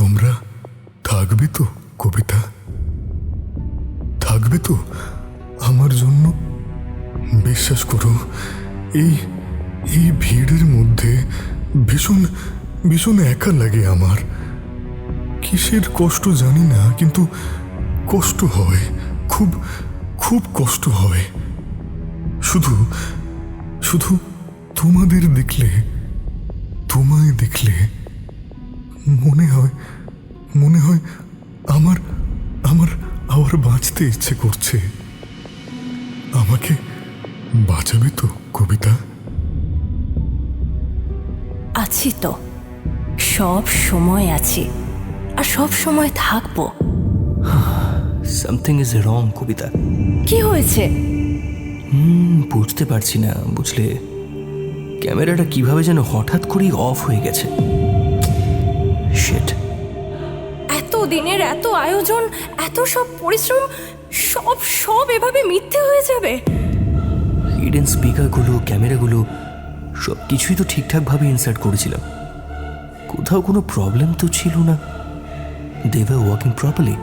তোমরা থাকবে তো কবিতা? থাকবে তো আমার জন্য? বিশ্বাস করো, এই এই ভিড়ের মধ্যে ভীষণ ভীষণ একা লাগে আমার। কিসের কষ্ট জানি না, কিন্তু কষ্ট হয়, খুব খুব কষ্ট হয়। শুধু শুধু তোমাদের দেখলে, তোমায় দেখলে মনে হয় আমার আমার আবার বাঁচতে ইচ্ছে করছে। আমাকে বাঁচাবে তো কবিতা? আছি তো, সব সময় আছি, আর সব সময় থাকবো। সামথিং ইজ রং কবিতা। কি হয়েছে? বুঝতে পারছি না, বুঝলে ক্যামেরাটা কিভাবে যেন হঠাৎ করেই অফ হয়ে গেছে। শিট। এত দিনের এত আয়োজন, এত সব পরিশ্রম, সব সব এভাবে মিথ্যে হয়ে যাবে? হিডেন স্পিকারগুলো, ক্যামেরাগুলো সব কিছুই তো ঠিকঠাকভাবে ইনসার্ট করেছিলাম। কোথাও কোনো প্রবলেম তো ছিল না। They were working properly.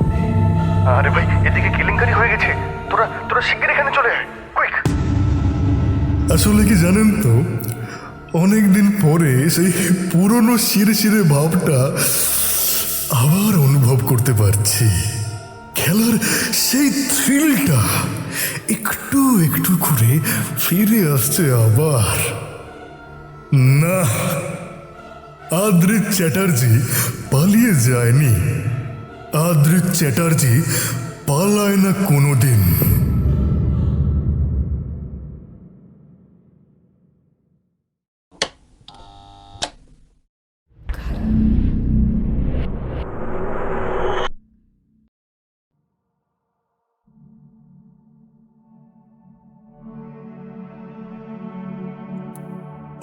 আরে ভাই, এদিকে কেলেঙ্কারি হয়ে গেছে। তোরা তোরা শিগগির এখানে চলে আয়, কুইক। আসলে কি জানেন তো, অনেকদিন পরে সেই পুরনো শিরে ভাবটা আবার অনুভব করতে পারছি। খেলার সেই থ্রিলটা একটু একটু করে ফিরে আসছে আবার। না, আদ্রিত চ্যাটার্জি পালিয়ে যায়নি। আদ্রিত চ্যাটার্জি পালায় না কোনোদিন।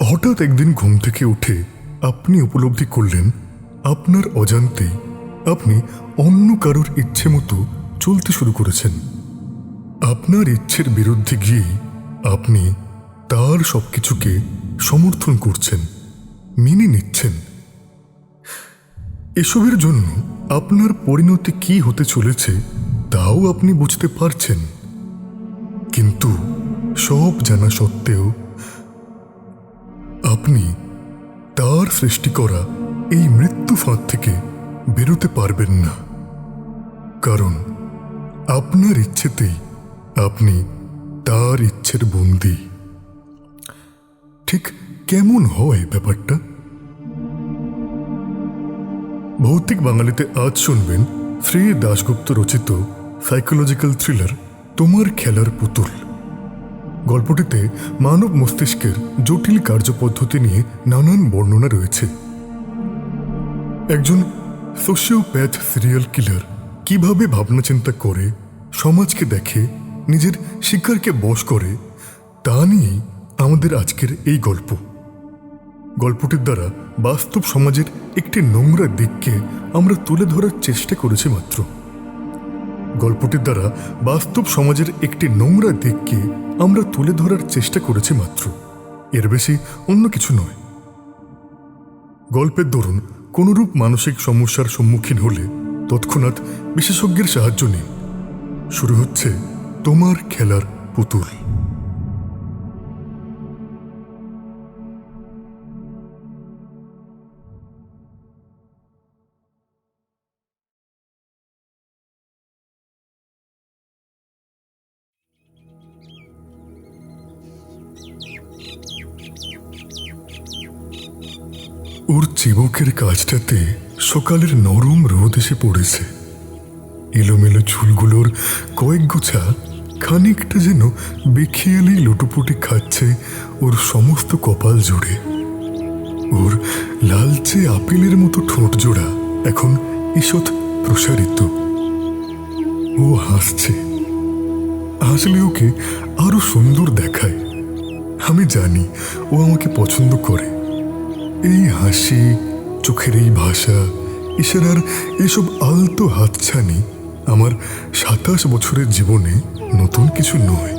হঠাৎ একদিন ঘুম থেকে উঠে আপনি উপলব্ধি করলেন আপনার অজান্তেই আপনি অন্য কারোর ইচ্ছে মতো চলতে শুরু করেছেন। আপনার ইচ্ছের বিরুদ্ধে গিয়েই আপনি তার সবকিছুকে সমর্থন করছেন, মেনে নিচ্ছেন। এসবের জন্য আপনার পরিণতি কি হতে চলেছে তাও আপনি বুঝতে পারছেন। কিন্তু সব জানা সত্ত্বেও আপনি তার সৃষ্টি করা এই মৃত্যু ফাঁদ থেকে বেরোতে পারবেন না, কারণ আপনার ইচ্ছেতেই আপনি তার ইচ্ছের বন্দী। ঠিক কেমন হয় ব্যাপারটা? ভৌতিক বাঙালিতে আজ শুনবেন শ্রী দাশগুপ্ত রচিত সাইকোলজিক্যাল থ্রিলার তোমার খেলার পুতুল। গল্পটিতে মানব মস্তিষ্কের জটিল কার্যপদ্ধতি নিয়ে নানান বর্ণনা রয়েছে। একজন সোশিওপ্যাথ সিরিয়াল কিলার কিভাবে ভাবনা চিন্তা করে, সমাজকে দেখে, নিজের শিকারকে বশ করে, তা নিয়েই আমাদের আজকের এই গল্প। গল্পটির দ্বারা বাস্তব সমাজের একটি নোংরা দিককে আমরা তুলে ধরার চেষ্টা করেছি মাত্র। গল্পটির দ্বারা বাস্তব সমাজের একটি নোংরা দিককে আমরা তুলে ধরার চেষ্টা করেছি মাত্র, এর বেশি অন্য কিছু নয়। গল্পের দরুন কোনরূপ মানসিক সমস্যার সম্মুখীন হলে তৎক্ষণাৎ বিশেষজ্ঞের সাহায্য নিন। শুরু হচ্ছে তোমার খেলার পুতুল। ওর চিবুকের কাছটাতে সকালের নরম রোদ এসে পড়েছে। এলোমেলো চুলগুলোর কয়েক গোছা খানিকটা যেন বেখেয়ালি লুটোপুটি খাচ্ছে ওর সমস্ত কপাল জুড়ে। ওর লালচে আপেলের মতো ঠোঁট জোড়া এখন ঈষৎ প্রসারিত। ও হাসছে, হাসলে ওকে আরো সুন্দর দেখায়। আমি জানি ও আমাকে পছন্দ করে। এই হাসি, চোখের এই ভাষা, ইশারার এসব আলতো হাতছানি আমার ২৭ বছরের জীবনে নতুন কিছু নয়।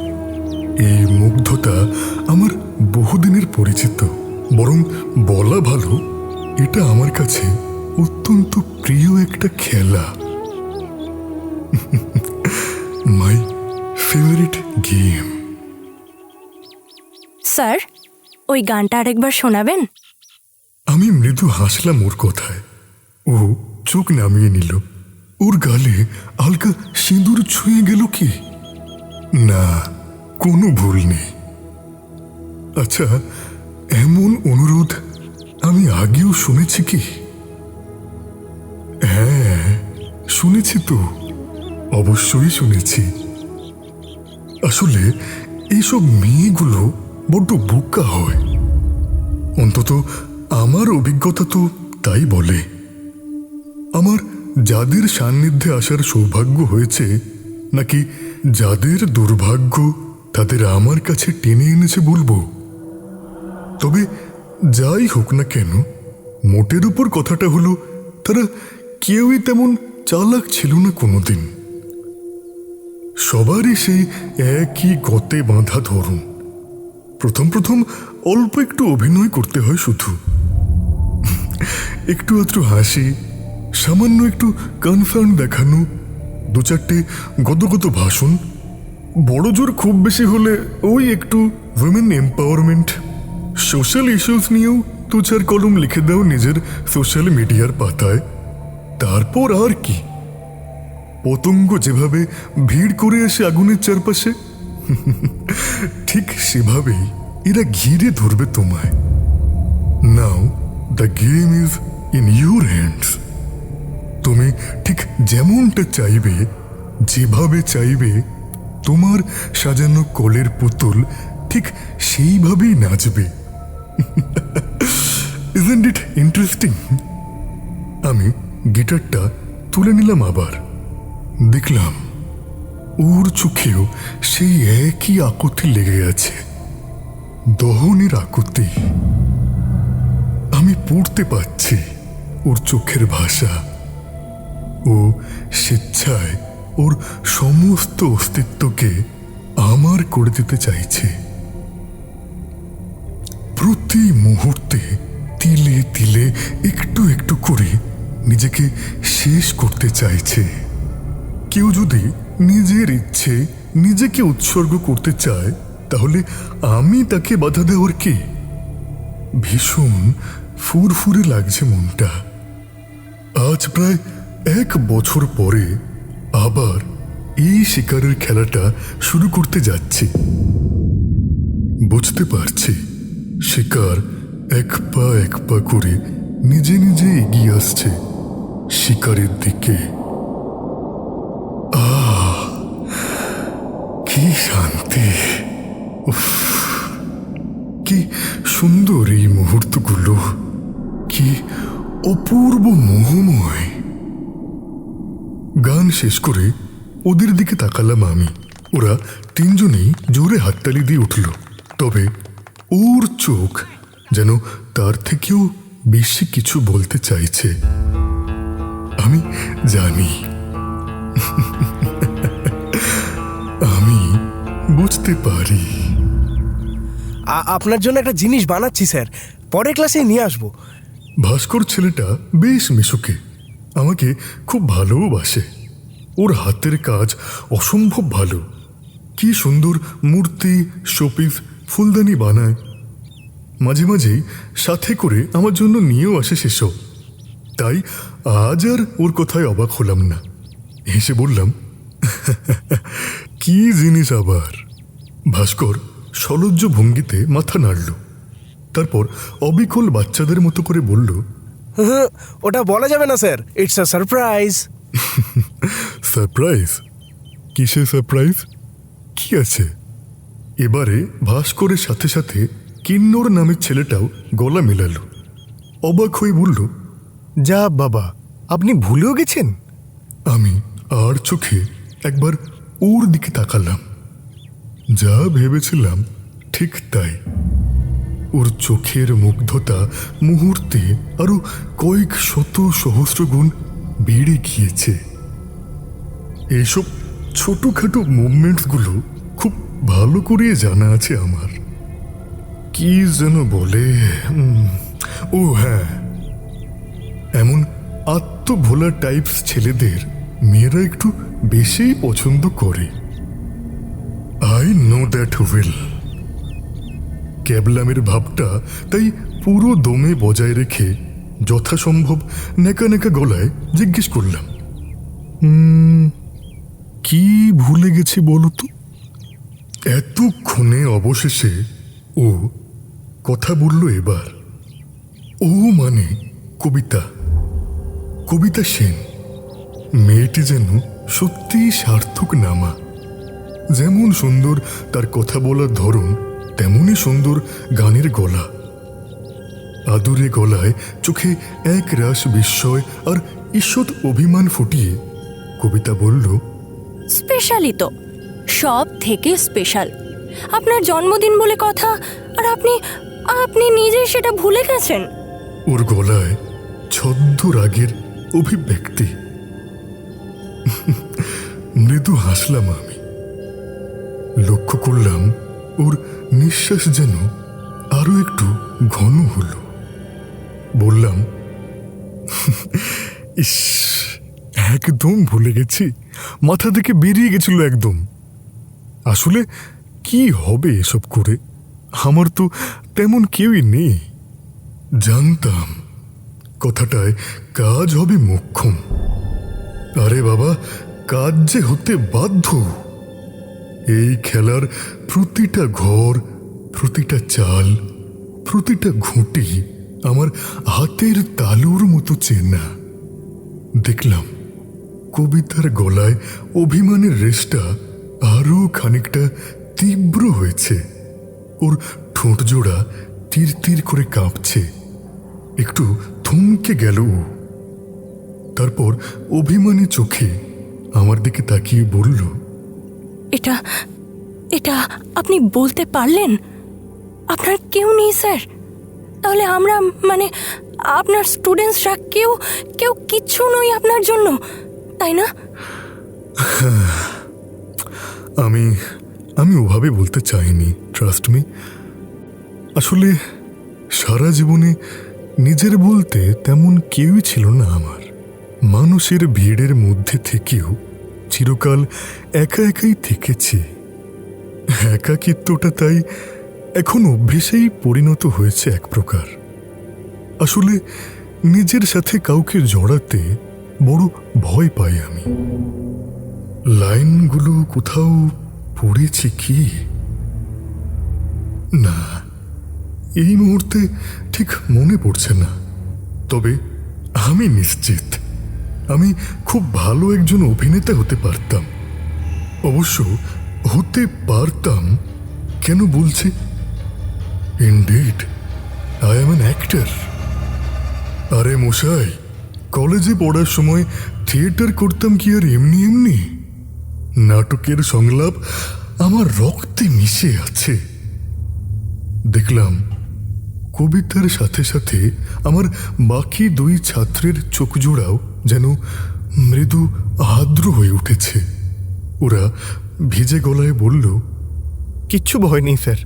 এই মুগ্ধতা আমার বহুদিনের পরিচিত। বরং বলা ভালো, এটা আমার কাছে অত্যন্ত প্রিয় একটা খেলা, মাই ফেভারিট গেম। স্যার, ওই গানটা আরেকবার শোনাবেন? আমি মৃদু হাসলাম ওর কথায়। ও চোখ নামিয়ে নিল। ওর গালে হালকা সিঁদুর ছুঁয়ে গেল কি? না, কোনো ভুল নেই। আচ্ছা, এমন অনুরোধ আমি আগেও শুনেছি কি? হ্যাঁ, শুনেছি তো, অবশ্যই শুনেছি। আসলে এইসব মেয়েগুলো বড্ড বোকা হয়, অন্তত আমার অভিজ্ঞতা তো তাই বলে। আমার যাদের সান্নিধ্যে আসার সৌভাগ্য হয়েছে, নাকি যাদের দুর্ভাগ্য তাদের আমার কাছে টেনে এনেছে বলবো। তবে যাই হোক না কেন, মোটের উপর কথাটা হলো তারা কেউই তেমন চালাক ছিল না কোনোদিন। সবারই সেই একই গতে বাঁধা ধরন। প্রথম প্রথম অল্প একটু অভিনয় করতে হয়, শুধু একটু আধটু হাসি, সামান্য একটু কনফার্ম দেখানো, দু চারটে গদগদ ভাষণ, বড় জোর খুব বেশি হলে ওই একটু উইমেন এম্পাওয়ারমেন্ট, সোশ্যাল ইস্যুস নিয়েও দু চার কলম লিখে দাও নিজের সোশ্যাল মিডিয়ার পাতায়। তারপর আর কি, পতঙ্গ যেভাবে ভিড় করে আসে আগুনের চারপাশে, ঠিক সেভাবেই এরা ঘিরে ধরবে তোমায়। Now the game is in your hands. তুমি ঠিক যেমনটা চাইবে, যেভাবে চাইবে, তোমার সাজানো কলের পুতুল ঠিক সেইভাবেই নাচবে। Isn't it interesting? আমি গিটারটা তুলে নিলাম, আবার দেখলাম ওর চোখেও সেই একই আকুতি লেগে আছে, দহনের আকুতি। আমি পড়তে পারছি ওর চোখের ভাষা। ও স্বেচ্ছায় ওর সমস্ত অস্তিত্বকে আমার করে দিতে চাইছে। প্রতি মুহূর্তে তিলে তিলে একটু একটু করে নিজেকে শেষ করতে চাইছে। কেউ যদি নিজের ইচ্ছে নিজেকে উৎসর্গ করতে চায়, তাহলে আমি তাকে বাধা দেওয়ার কে? ভীষণ ফুরফুরে লাগছে মনটা। আজ প্রায় 1 বছর পরে আবার এই শিকারের খেলাটা শুরু করতে যাচ্ছি। বুঝতে পারছি শিকার এক পা করে নিজে নিজে এগিয়ে আসছে শিকারের দিকে। কি শান্তি! উফ, কি সুন্দর এই মুহূর্তগুলো, কি অপূর্ব মোহময়। গান শেষ করে ওদের দিকে তাকালাম আমি। ওরা 3 জনেই জোরে হাততালি দিয়ে উঠল। তবে ওর চোখ যেন তার থেকেও বেশি কিছু বলতে চাইছে। আমি জানি, আমি বুঝতে পারি। আপনার জন্য একটা জিনিস বানাচ্ছি স্যার, পরের ক্লাসে নিয়ে আসবো। ভাস্কর ছেলেটা বেশ মিশুকে, আমাকে খুব ভালোবাসে। ওর হাতের কাজ অসম্ভব ভালো। কি সুন্দর মূর্তি, শোপিস, ফুলদানি বানায়। মাঝে মাঝেই সাথে করে আমার জন্য নিয়েও আসে সেসব। তাই আজ আর ওর কথায় অবাক হলাম না। হেসে বললাম, কি জিনিস আবার? ভাস্কর সলজ্জ ভঙ্গিতে মাথা নাড়ল। তারপর অবিকল বাচ্চাদের মতো করে বলল, ওটা বলা যাবে না sir, it's a surprise. Surprise? কিসে সারপ্রাইজ? কি আছে? এবারে ভাস্করের সাথে সাথে কিন্নর নামের ছেলেটাও গলা মেলালো। অবাক হয়ে বলল, যা বাবা, আপনি ভুলেও গেছেন? আমি আর চোখে একবার ওর দিকে তাকালাম। যা ভেবেছিলাম ঠিক তাই। ওর চোখের মুগ্ধতা মুহূর্তে আরো কয়েক শত সহস্র গুণ বেড়ে গিয়েছে। এইসব ছোটখাটো মুভমেন্টসগুলো খুব ভালো করে জানা আছে আমার। কি যেন বলে, ও হ্যাঁ, এমন আত্মভোলা টাইপস ছেলেদের মেয়েরা একটু বেশিই পছন্দ করে। I know that will. ক্যাবলামের ভাবটা তাই পুরো দমে বজায় রেখে যথাসম্ভব নেকা নেকা গলায় জিজ্ঞেস করলাম, কি ভুলে গেছি বলো তো? এতক্ষণে অবশেষে ও কথা বলল এবার। ও মানে কবিতা, কবিতা সেন। মেয়েটি যেন সত্যিই সার্থক নামা। যেমন সুন্দর তার কথা বলার ধরন, তেমনই সুন্দর গানের গলা। আদুরে গলায় চোখে এক রাস বিস্ময় আর ঈষৎ অভিমান ফুটিয়ে কবিতা বলল, স্পেশালই তো, সব থেকে স্পেশাল। আপনার জন্মদিন বলে কথা, আর আপনি আপনি নিজে সেটা ভুলে গেছেন। ওর গলায় ছদ্ম রাগের অভিব্যক্তি। মৃদু হাসলাম আমি। লক্ষ্য করলাম ওর নিঃশ্বাস যেন আরো একটু ঘন হলো। বললাম, ইস, একদম ভুলে গেছি, মাথা থেকে বেরিয়ে গেছিল একদম। আসলে কি হবে এসব করে, আমার তো তেমন কেউই নেই। জানতাম কথাটায় কাজ হবে মোক্ষম। আরে বাবা, কাজ যে হতে বাধ্য। এই খেলার প্রতিটা ঘর, প্রতিটা চাল, প্রতিটা ঘুঁটি আমার হাতের তালুর মতো চেনা। দেখলাম কবিতার গলায় অভিমানের রেশটা আরো খানিকটা তীব্র হয়েছে। ওর ঠোঁট জোড়া তীর তীর করে কাঁপছে। একটু থমকে গেল ও। তারপর অভিমানী চোখে আমার দিকে তাকিয়ে বলল, এটা এটা আপনি বলতে পারলেন? আপনার কেউ নেই স্যার? তাহলে আমরা, মানে আপনার স্টুডেন্টসরা কেউ কেউ কিচ্ছু নই আপনার জন্য, তাই না? আমি আমি ওভাবে বলতে চাইনি, ট্রাস্ট মি। আসলে সারা জীবনে নিজের বলতে তেমন কেউই ছিল না আমার। মানুষের ভিড়ের মধ্যে থেকেও চিরকাল একা একাই থেকেছি। একাকিত্বটা তাই এখন অভ্যেসেই পরিণত হয়েছে এক প্রকার। আসলে নিজের সাথে কাউকে জড়াতে বড় ভয় পাই আমি। লাইনগুলো কোথাও পড়েছি কি না, এই মুহূর্তে ঠিক মনে পড়ছে না। তবে আমি নিশ্চিত আমি খুব ভালো একজন অভিনেতা হতে পারতাম। অবশ্য হতে পারতাম কেন বলছি? Indeed I am an actor. আরে মশাই, কলেজে পড়ার সময় থিয়েটার করতাম কি আর এমনি এমনি? নাটকের সংলাপ আমার রক্তে মিশে আছে। দেখলাম কবিতার সাথে সাথে আমার বাকি দুই ছাত্রের চোখ জোড়াও যেন মৃদু আর্দ্র হয়ে উঠেছে। ওরা ভিজে গলায় বলল, কিচ্ছু ভয় নেই স্যার,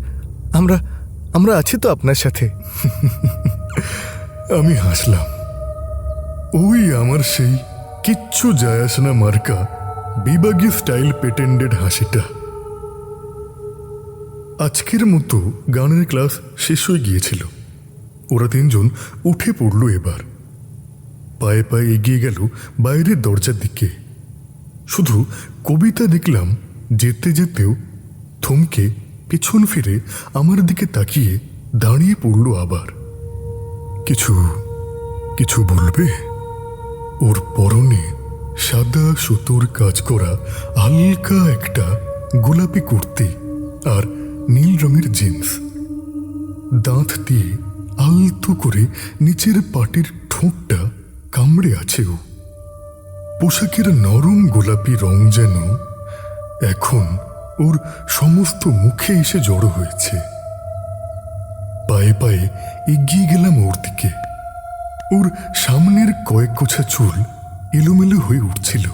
আমরা আমরা আছি তো আপনার সাথে। আমি হাসলাম। ওই আমার সেই কিচ্ছু যায় আসে না মার্কা বিভাগী স্টাইল পেটেন্ডেড হাসিটা। আজকের মতো গানের ক্লাস শেষ হয়ে গিয়েছিল। ওরা তিনজন উঠে পড়ল এবার। পায়ে পায়ে এগিয়ে গেল বাইরের দরজার দিকে। শুধু কবিতা দেখলাম যেতে যেতেও থমকে পেছন ফিরে আমার দিকে তাকিয়ে দাঁড়িয়ে পড়ল আবার। কিছু কিছু বলবে? ওর পরনে সাদা সুতোর কাজ করা হালকা একটা গোলাপি কুর্তি আর নীল রঙের জিন্স। দাঁত দিয়ে আলতো করে নিচের পাটির ঠোঁটটা কামড়ে আছে ও। পোশাকের নরম গোলাপি রং যেন এখন ওর সমস্ত মুখে এসে জড়ো হয়েছে। পায়ে পায়ে এগিয়ে গেলাম ওর দিকে। ওর সামনের কয়েক গোছা চুল এলোমেলো হয়ে উঠছিল।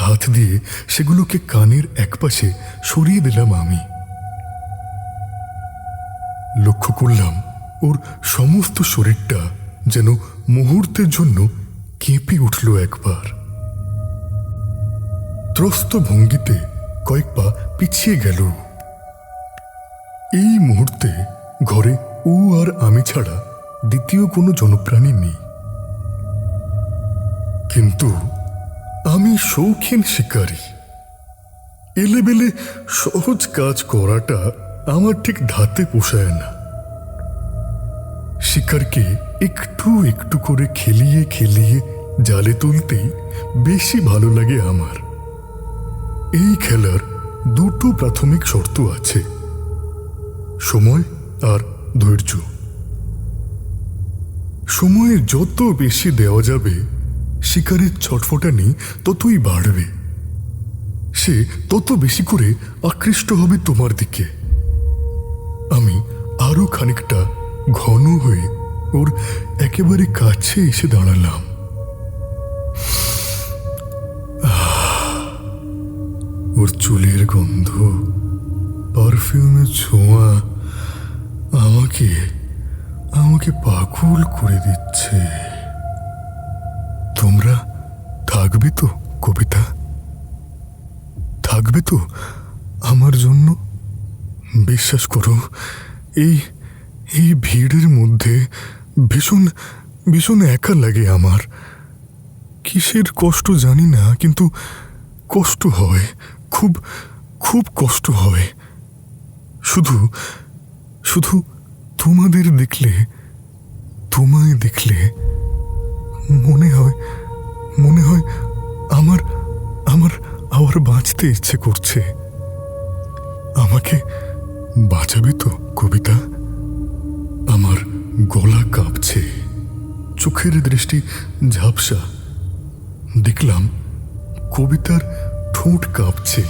হাত দিয়ে সেগুলোকে কানের একপাশে সরিয়ে দিলাম আমি। লক্ষ্য করলাম ওর সমস্ত শরীরটা যেন মুহূর্তের জন্য কেঁপে উঠল একবার। ত্রস্ত ভঙ্গিতে কয়েক পা পিছিয়ে গেল। এই মুহূর্তে ঘরে ও আর আমি ছাড়া দ্বিতীয় কোনো জনপ্রাণী নেই। কিন্তু আমি শৌখিন শিকারী। এলেবেলে সহজ কাজ করাটা আমার ঠিক ধাতে পোষায় না। শিকারকে একটু একটু করে খেলিয়ে খেলিয়ে জালে তুলতেই বেশি ভালো লাগে আমার। এই খেলার দুটো প্রাথমিক শর্ত আছে, সময় আর ধৈর্য। সময়ে যত বেশি দেওয়া যাবে শিকারের ছটফটানি ততই বাড়বে, সে তত বেশি করে আকৃষ্ট হবে তোমার দিকে। আমি আরো খানিকটা ঘন হয়ে ওর একেবারে কাছে এসে দাঁড়ালাম। ওর চুলের গন্ধ, পারফিউমের ছোঁয়া আমাকে আমাকে পাগল করে দিচ্ছে। তোমরা থাকবে তো কবিতা? থাকবে তো আমার জন্য? বিশ্বাস করো, এই এই ভিড়ের মধ্যে ভীষণ ভীষণ একা লাগে আমার। কিসের কষ্ট জানি না, কিন্তু কষ্ট হয়, খুব খুব কষ্ট হয়। শুধু শুধু তোমাদের দেখলে, তোমায় দেখলে মনে হয় আমার আমার আবার বাঁচতে ইচ্ছে করছে। আমাকে বাঁচাবে তো কবিতা? আমার গলা কাঁপছে, চোখের দৃষ্টি ঝাপসা। দেখলাম কবিতার ঠোঁট কাঁপছে।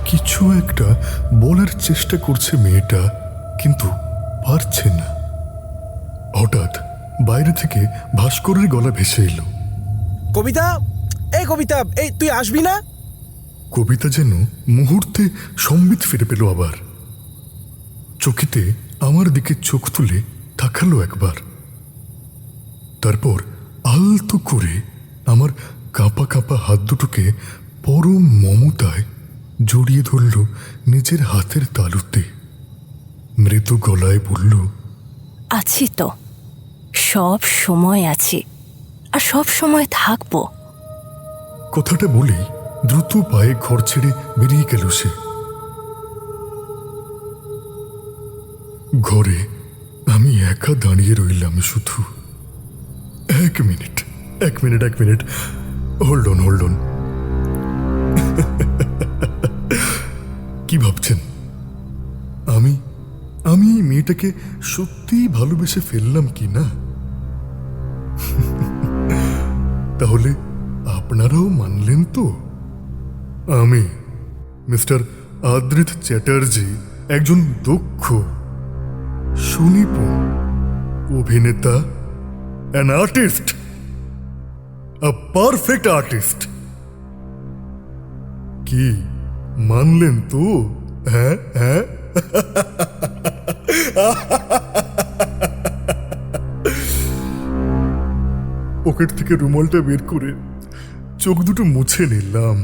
কিছু একটা বলার চেষ্টা করছে মেয়েটা, কিন্তু পারছে না। হঠাৎ বাইরে থেকে ভাস্করের গলা ভেসে এলো। কবিতা, এই কবিতা, এই তুই আসবি না? কবিতা যেন মুহূর্তে সম্বিত ফিরে পেল আবার। চোখেতে আমার দিকে চোখ তুলে তাকালো একবার, তারপর আলতো করে আমার কাঁপা কাঁপা হাত দুটোকে পরম মমতায় জড়িয়ে ধরল নিজের হাতের তালুতে। মৃদু গলায় বলল, আছি তো, সব সময় আছি, আর সব সময় থাকবো। কথাটা বলেই দ্রুত পায়ে ঘর ছেড়ে বেরিয়ে গেল সে। ঘরে আমি একা দাঁড়িয়ে রইলাম শুধু। এক মিনিট হোল্ড অন। কি ভাবছেন? আমি আমি মেয়েটাকে সত্যিই ভালোবেসে ফেললাম কি না? তাহলে আপনারাও মানলেন তো? আমি মিস্টার আদ্রিত চ্যাটার্জি একজন দক্ষ, সুনিপুণ অভিনেতা, an artist, a perfect artist. কি মানলেন তো? হ্যাঁ হ্যাঁ। পকেট থেকে রুমালটা বের করে চোখ দুটো মুছে নিলাম।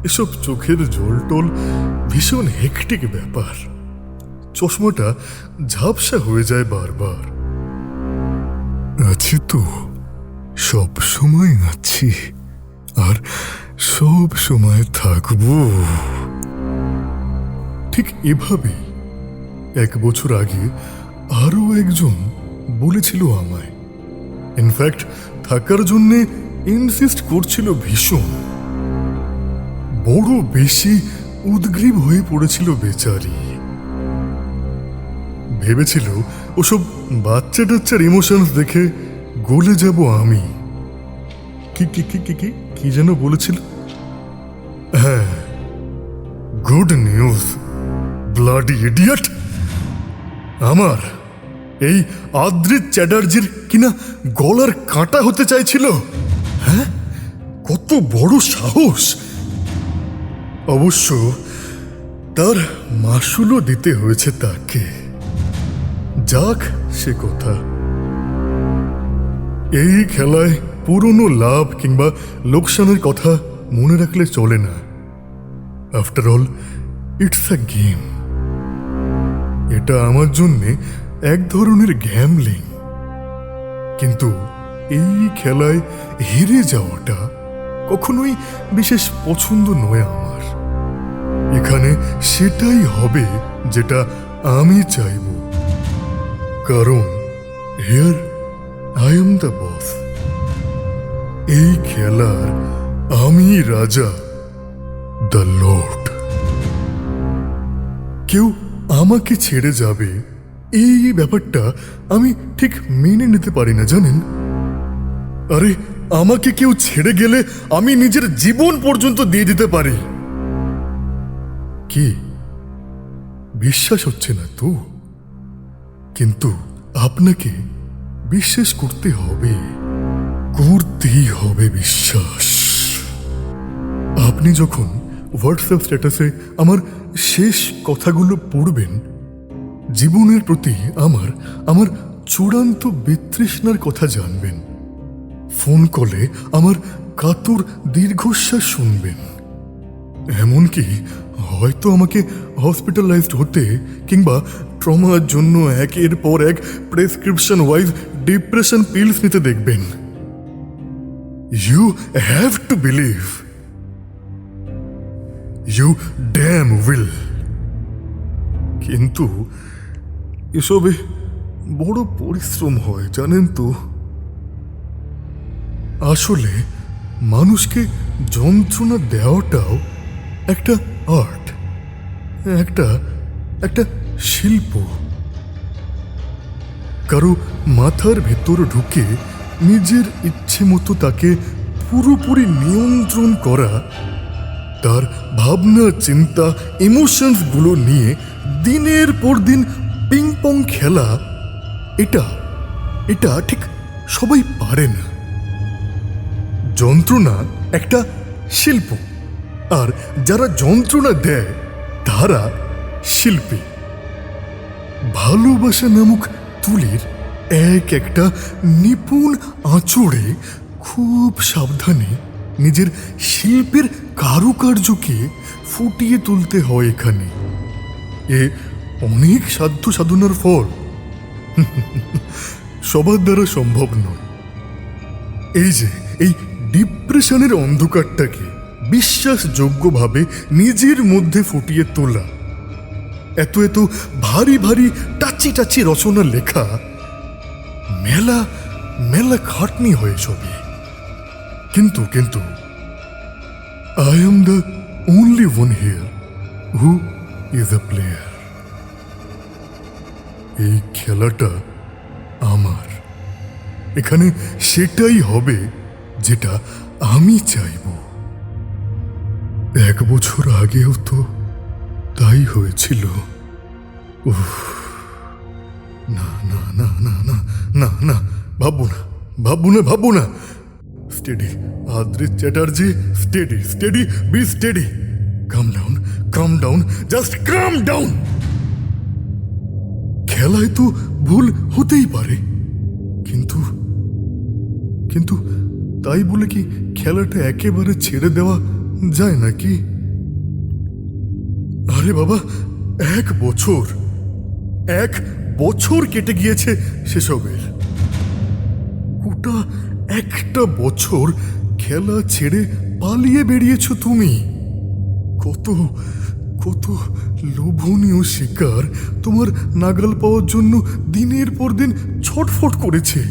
এসব চোখের জল টল ভীষণ হেকটিক ব্যাপার। চশমাটা ঝাপসা হয়ে যায় বারবার। আছি তো, সব সময় আছি, আর সব সময় থাকবো। ঠিক এভাবেই 1 বছর আগে আরো একজন বলেছিল আমায়। ইনফ্যাক্ট থাকার জন্যে ইনসিস্ট করছিল ভীষণ। বড় বেশি উদ্গ্রীব হয়ে পড়েছিল বেচারি। ভেবেছিল ওসব বাচ্চা টাচ্চার ইমোশনস দেখে গলে যাব আমি। কি কি কি কি কি কি যেন বলেছিল? হ্যাঁ, গুড নিউজ, ব্লাডি ইডিয়ট। আমার এই আদ্রিত চ্যাটার্জির কিনা গলার কাঁটা হতে চাইছিল। হ্যাঁ, কত বড় সাহস! অবশ্য তার মাসুলও দিতে হয়েছে তাকে। যাক সে কথা। এই খেলায় পুরনো লাভ কিংবা লোকসানের কথা মনে রাখলে চলে না। After all it's a game. এটা আমার জন্যে এক ধরনের গ্যামলিং। কিন্তু এই খেলায় হেরে যাওয়াটা কখনোই বিশেষ পছন্দ নয় আমার। এখানে সেটাই হবে যেটা আমি চাইব, কারণ here I am the boss. এই খেলার আমি রাজা, দ্য লর্ড। কেউ আমাকে ছেড়ে যাবে এই ব্যাপারটা আমি ঠিক মেনে নিতে পারি না, জানেন? আরে আমাকে কেউ ছেড়ে গেলে আমি নিজের জীবন পর্যন্ত দিয়ে দিতে পারি। কি বিশ্বাস হচ্ছে না তো? কিন্তু আপনাকে বিশ্বাস করতে হবে, করতেই হবে বিশ্বাস। আপনি যখন হোয়াটসঅ্যাপ স্ট্যাটাসে আমার শেষ কথাগুলো পড়বেন, জীবনের প্রতি আমার চূড়ান্ত বিতৃষ্ণার কথা জানবেন। ফোন কলে আমার কাতর দীর্ঘশ্বাস শুনবেন। এমনকি হয়তো আমাকে হসপিটালাইজড হতে কিংবা ট্রমার জন্য একের পর এক প্রেসক্রিপশন ওয়াইজ ডিপ্রেশন পিলস নিতে দেখবেন। You have to believe, you damn will. কিন্তু এসবে বড় পরিশ্রম হয়, জানেন তো? আসলে মানুষকে যন্ত্রণা দেওয়াটাও একটা আর্ট, একটা শিল্প। কারো মাথার ভেতর ঢুকে নিজের ইচ্ছে মতো তাকে পুরোপুরি নিয়ন্ত্রণ করা, তার ভাবনা চিন্তা ইমোশনসগুলো নিয়ে দিনের পর দিন পিং পং খেলা, এটা ঠিক সবাই পারে না। যন্ত্রণা একটা শিল্প, আর যারা যন্ত্রণা দেয় তারা শিল্পী। ভালোবাসা নামক তুলির এক একটা নিপুণ আঁচড়ে খুব সাবধানে নিজের শিল্পের কারুকার্যকে ফুটিয়ে তুলতে হয় এখানে। এ অনেক সাধ্য সাধনার ফল, সবার দ্বারা সম্ভব নয়। এই ডিপ্রেশনের অন্ধকারটাকে বিশ্বাসযোগ্যভাবে নিজের মধ্যে ফুটিয়ে তোলা, এত ভারী ভারী টাচি রচনা লেখা, মেলা খাটনি হয়ে সবে। কিন্তু I am the only one here who is a player. এই খেলাটা আমার। এখানে সেটাই হবে যেটা আমি চাইব। 1 বছর আগেও তো তাই হয়েছিল। উফ, না না না না না না না, ভাববো না। Steady Adrit Chatterjee, steady, be steady. Come down, just come down. খেলায় তো ভুল হতেই পারে, কিন্তু তাই বলে কি খেলাটা একেবারে ছেড়ে দেওয়া যায় নাকি? আরে বাবা, 1 বছর কেটে গিয়েছে সেসবের। গোটা 1টা বছর খেলা ছেড়ে পালিয়ে বেরিয়েছ তুমি। কত লোভনীয় শিকার তোমার নাগাল পাওয়ার জন্য দিনের পর দিন ছটফট করেছে।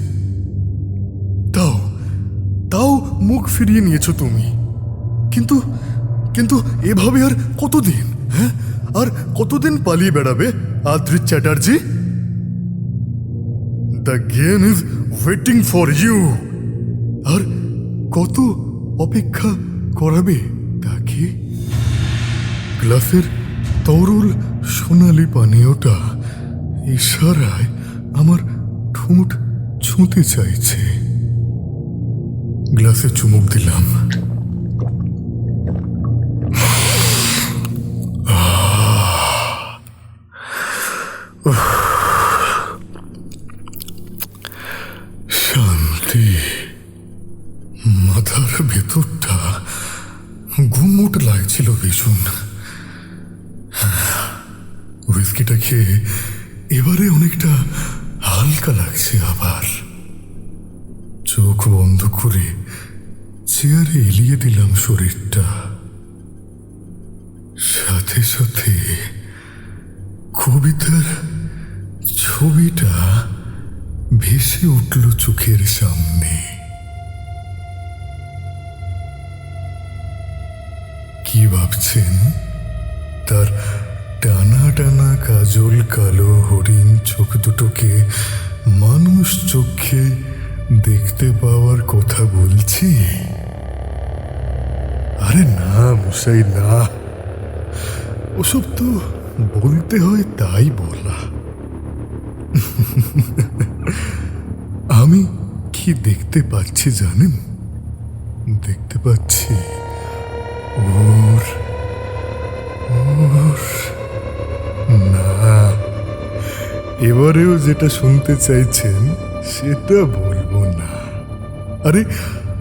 তাও মুখ ফিরিয়ে নিয়েছো তুমি। কিন্তু এভাবে আর কতদিন? হ্যাঁ, আর কতদিন পালিয়ে বেড়াবে Adrit Chatterjee? The game is waiting for you. আর কত অপেক্ষা করাবে তাকে? গ্লাসের তরল সোনালি পানীয়টা ইশারায় আমার ঠোঁট ছুঁতে চাইছে। গ্লাসে চুমুক দিলাম। ভীষণ। হুইস্কিটা খেয়ে এবারে অনেকটা হালকা লাগছে আবার। চোখ বন্ধ করে চেয়ারে এলিয়ে দিলাম শরীরটা। সাথে সাথে কবিতার ছবিটা ভেসে উঠল চোখের সামনে। কি ভাবছেন? তার টানা টানা কাজল কালো হরিণ চোখ দুটোকে মানুষ চোখে দেখতে পাওয়ার কথা বলছি? আরে না মশাই না, ওসব তো বলতে হয় তাই বলা। আমি কি দেখতে পাচ্ছি জানেন? দেখতে পাচ্ছি ওর ওর না, এবারেও যেটা শুনতে চাইছেন সেটা বলবো না। আরে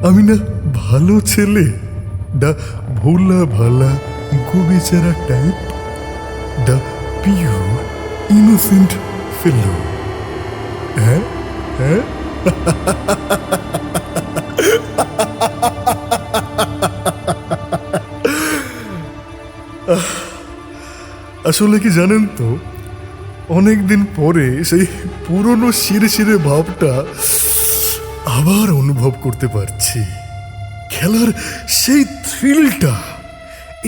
আমি না ভালো ছেলে, দা ভোলা ভালা গোবেচারা টাইপ, দা পিওর ইনোসেন্ট ফেলো। হ্যাঁ হ্যাঁ, আসলে কি জানেন তো, অনেকদিন পরে সেই পুরনো শিরে শিরে ভাবটা আবার অনুভব করতে পারছি। খেলার সেই থ্রিলটা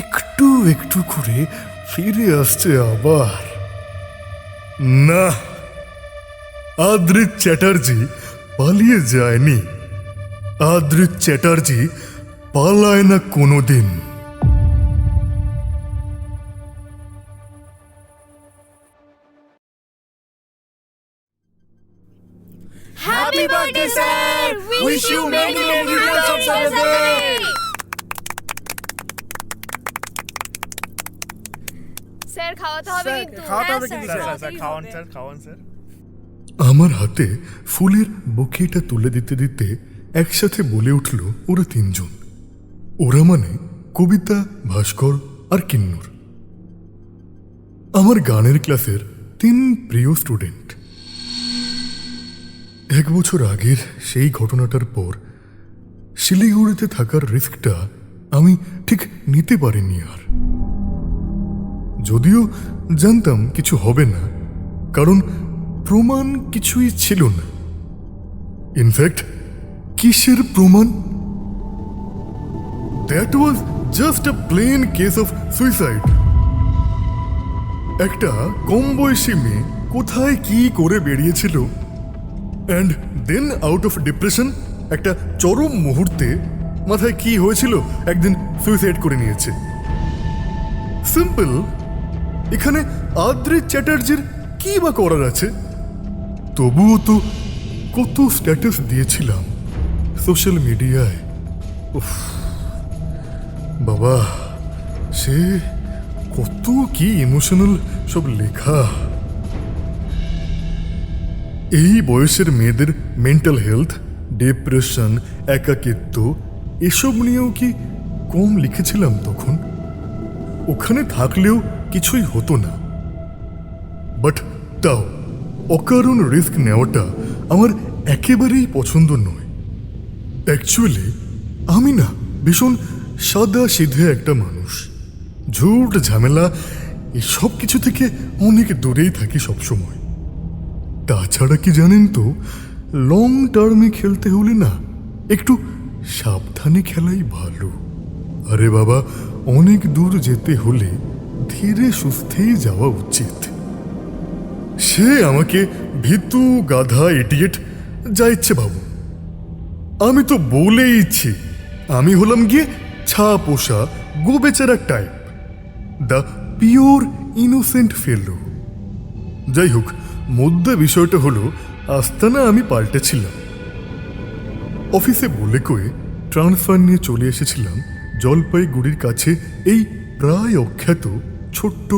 একটু একটু করে ফিরে আসছে আবার। না, আদ্রিত চ্যাটার্জি পালিয়ে যায়নি। আদ্রিত চ্যাটার্জি পালায় না কোনোদিন। Happy birthday, sir! Wish you many years of birthday! Sir খাওয়াতে হবে কিন্তু খাওয়াতে হবে হ্যাঁ, কিন্তু, স্যার, স্যার। খাওয়াতেই খাওয়ান হবে। স্যার, খাওয়ান স্যার। আমার হাতে ফুলের বুকেটা তুলে দিতে দিতে একসাথে বলে উঠল ওরা তিনজন। ওরা মানে কবিতা, ভাস্কর আর কিন্নর, আমার গানের ক্লাসের 3 প্রিয় স্টুডেন্ট। 1 বছর আগের সেই ঘটনাটার পর শিলিগুড়িতে থাকার রিস্কটা আমি ঠিক নিতে পারিনি আর। যদিও জানতাম কিছু হবে না, কারণ প্রমাণ কিছুই ছিল না। ইনফ্যাক্ট কিসের প্রমাণ? That was just a plain case of suicide. একটা কম বয়সী মেয়ে কোথায় কি করে বেরিয়েছিল, and then out of depression একটা চরম মুহূর্তে মাথায় কি হয়েছিল, একদিন সুইসাইড করে নিয়েছে। সিম্পল। এখানে আদ্রিত চ্যাটার্জির কি বা করার আছে? তবুও তো কত স্ট্যাটাস দিয়েছিলাম সোশ্যাল মিডিয়ায়। উফ বাবা, সে কত কি ইমোশনাল সব লেখা। এই বয়সের মেয়েদের মেন্টাল হেলথ, ডিপ্রেশন, একাকিত্ব এসব নিয়েও কি কম লিখেছিলাম তখন? ওখানে থাকলেও কিছুই হতো না। বাট তাও অকারণ রিস্ক নেওয়াটা আমার একেবারেই পছন্দ নয়। অ্যাকচুয়ালি আমি না ভীষণ সাদা সিধে একটা মানুষ। ঝুট ঝামেলা এসব কিছু থেকে অনেক দূরেই থাকি সবসময়। তাছাড়া কি জানেন তো, লং টার্মে খেলতে হলে না একটু সাবধানে খেলাই ভালো। আরে বাবা, অনেক দূর যেতে হলে ধীরে সুস্থেই যাওয়া উচিত। সে আমাকে ভীতু, গাধা, ইডিয়েট যা ইচ্ছে ভাবো, আমি তো বলেইছি আমি হলাম গিয়ে ছা পোষা গোবেচারা টাইপ, দ্য পিওর ইনোসেন্ট ফেলো। যাই হোক, মুদ্রা বিষয়টা হলো আস্তানা আমি পাল্টেছিলাম। অফিসে বলে কয়ে ট্রান্সফার নিয়ে চলে এসেছিলাম জলপাইগুড়ির কাছে এই প্রায় অখ্যাত ছোট্ট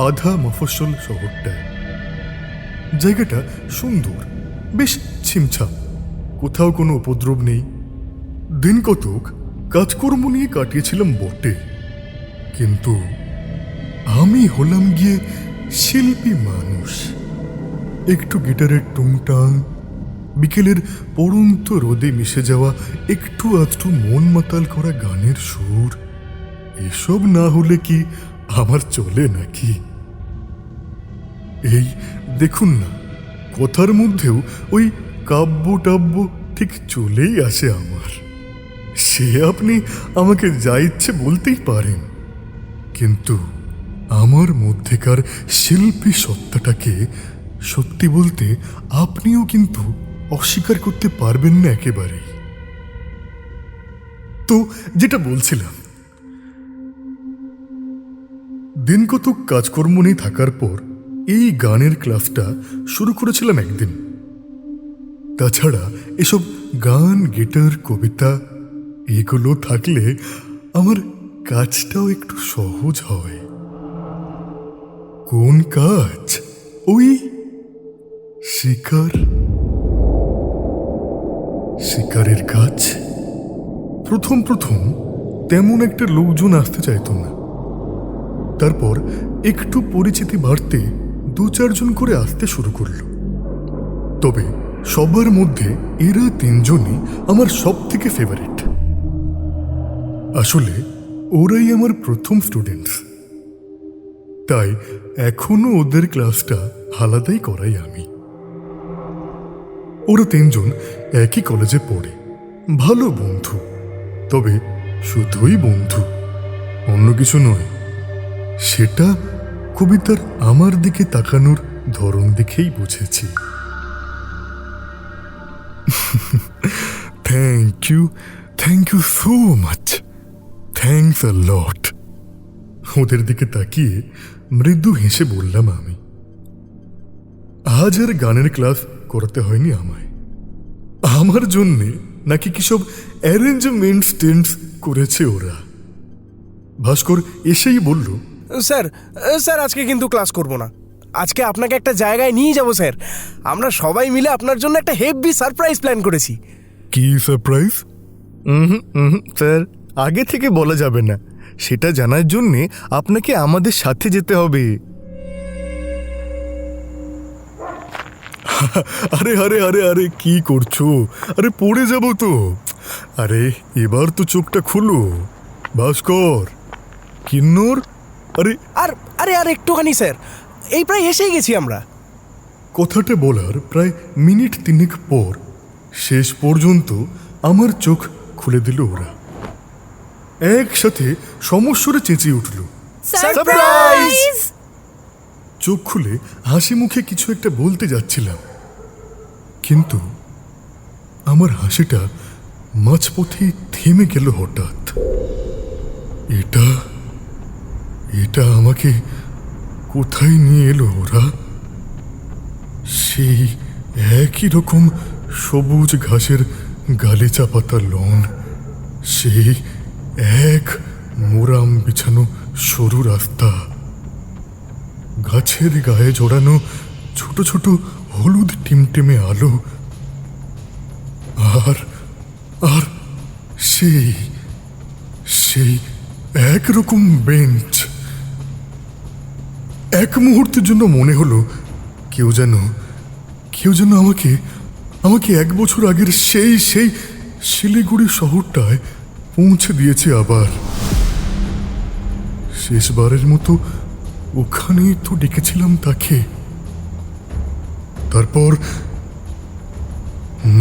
আধা মফস্বল শহরটায়। জায়গাটা সুন্দর, বেশ ছিমছাম, কোথাও কোনো উপদ্রব নেই। দিন কতক কাজকর্ম নিয়ে কাটিয়েছিলাম বটে, কিন্তু আমি হলাম গিয়ে শিল্পী মানুষ। একটু গিটারের টুংটাং, বিকেলের পড়ন্ত রোদে মিশে যাওয়া একটু আধটু মন মাতাল করা গানের সুর, এসব না হলে কি আমার চলে নাকি? এই দেখুন না, কথার মধ্যেও ওই কাব্য টাব্য ঠিক চলেই আসে আমার। সে আপনি আমাকে যা ইচ্ছে বলতেই পারেন, কিন্তু আমার মধ্যেকার শিল্পী সত্তাটাকে সত্যি বলতে আপনিও কিন্তু অস্বীকার করতে পারবেন না একেবারেই। তো যেটা বলছিলাম, দিন কতক কাজকর্ম নেই থাকার পর এই গানের ক্লাসটা শুরু করেছিলাম একদিন। তাছাড়া এসব গান, গিটার, কবিতা এগুলো থাকলে আমার কাজটাও একটু সহজ হয়। কোন কাজ? ওই শিকারের কাজ। প্রথম তেমন একটা লোকজন আসতে চাইতো না। তারপর একটু পরিচিতি বাড়তে 2-4 জন করে আসতে শুরু করলো। তবে সবার মধ্যে এরা 3 জনই আমার সব থেকে ফেভারিট। আসলে ওরাই আমার প্রথম স্টুডেন্টস, তাই এখনো ওদের ক্লাসটা আলাদাই করাই আমি। ওরা 3 জন একই কলেজে পড়ে, ভালো বন্ধু। তবে শুধুই বন্ধু, অন্য কিছু নয়। সেটা কবিতার আমার দিকে তাকানোর ধরন দেখেই বুঝেছি। Thank you so much, thanks a lot. ওদের দিকে তাকিয়ে মৃদু হেসে বললাম আমি। আজ আর গানের ক্লাস করতে হয়নি আমায়। আমার জন্যে নাকি কিসব অ্যারেঞ্জমেন্টস টেন্টস করেছে ওরা। ভাস্কর এসেই বলল, স্যার আজকে কিন্তু ক্লাস করব না। আজকে আপনাকে একটা জায়গায় নিয়ে যাব স্যার। আমরা সবাই মিলে আপনার জন্য একটা হেভি সারপ্রাইজ প্ল্যান করেছি। কি সারপ্রাইজ? স্যার, আগে থেকে বলা যাবে না। সেটা জানার জন্যে আপনাকে আমাদের সাথে যেতে হবে। আরে আরে আরে আরে কি করছো? আরে পড়ে যাব তো। আরে এবার তো চোখটা খুলো ভাস্কর, কিন্নর। আরে আর একটুখানি স্যার, এই প্রায় এসেই গেছি আমরা। কথাটা বলার প্রায় মিনিট 3 পর শেষ পর্যন্ত আমার চোখ খুলে দিল ওরা। একসাথে সমস্বরে চেঁচিয়ে উঠল, সারপ্রাইজ! চোখ খুলে হাসি মুখে কিছু একটা বলতে যাচ্ছিলাম, কিন্তু আমার হাসিটা মাঝপথে থেমে গেল হঠাৎ। এটা আমাকে কোথায় নিয়ে এলো ওরা? সেই একই রকম সবুজ ঘাসের গালিচা পাতা লন, সেই এক মোরাম বিছানো সরু রাস্তা, গাছের গায়ে জড়ানো ছোট ছোট হলুদ টিমটিমে আলো, আর সেই একরকম বেঞ্চ। এক মুহূর্তের জন্য মনে হলো কেউ যেন আমাকে 1 বছর আগের সেই শিলিগুড়ি শহরটায় পৌঁছে দিয়েছে আবার। শেষবারের মতো ওখানেই তো ডেকেছিলাম তাকে। তারপর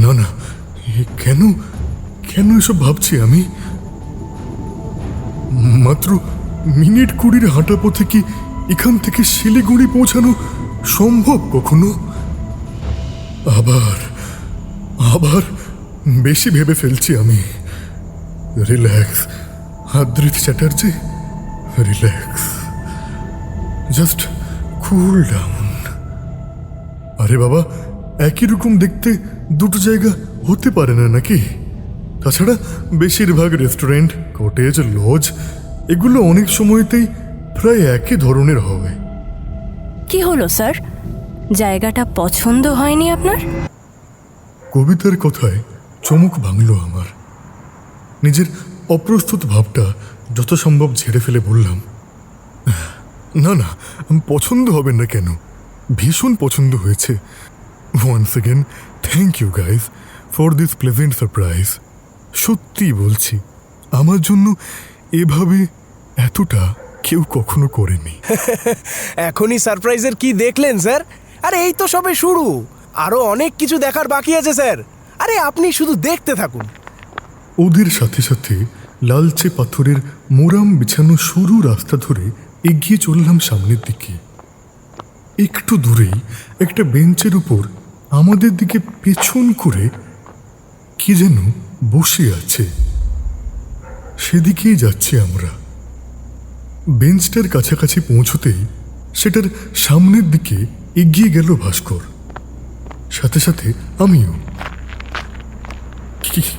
না, কেন এসব ভাবছি আমি? মাত্র মিনিট 20 হাঁটা পথে কি এখান থেকে শিলিগুড়ি পৌঁছানো সম্ভব কখনো? আবার বেশি ভেবে ফেলছি আমি। Relax Adrit Chatterjee, relax, just cool down. আরে বাবা, একই রকম দেখতে 2টো জায়গা হতে পারে না নাকি? তাছাড়া বেশিরভাগ রেস্টুরেন্ট, কটেজ, লজ এগুলো অনেক সময়তেই প্রায় একই ধরনের হবে। কি হলো স্যার, জায়গাটা পছন্দ হয়নি আপনার? কবিতার কথায় চমক ভাঙল আমার। নিজের অপ্রস্তুত ভাবটা যত সম্ভব ঝেড়ে ফেলে বললাম, না না, পছন্দ হবে না কেন, ভীষণ পছন্দ হয়েছে। Once again thank you guys for this pleasant surprise. সত্যি বলছি, আমার জন্য এভাবে এতটা কেউ কখনো করেনি। এখনই সারপ্রাইজের কি দেখলেন স্যার? আরে এই তো সবে শুরু, আরো অনেক কিছু দেখার বাকি আছে স্যার। আরে আপনি শুধু দেখতে থাকুন। ওদের সাথে সাথে লালচে পাথরের মোরাম বিছানো সরু রাস্তা ধরে এগিয়ে চললাম সামনের দিকে। একটু দূরেই একটা বেঞ্চের উপর আমাদের দিকে পেছন করে কি যেন বসে আছে, সেদিকেই যাচ্ছি আমরা। বেঞ্চটার কাছাকাছি পৌঁছতেই সেটার সামনের দিকে এগিয়ে গেল ভাস্কর, সাথে সাথে আমিও।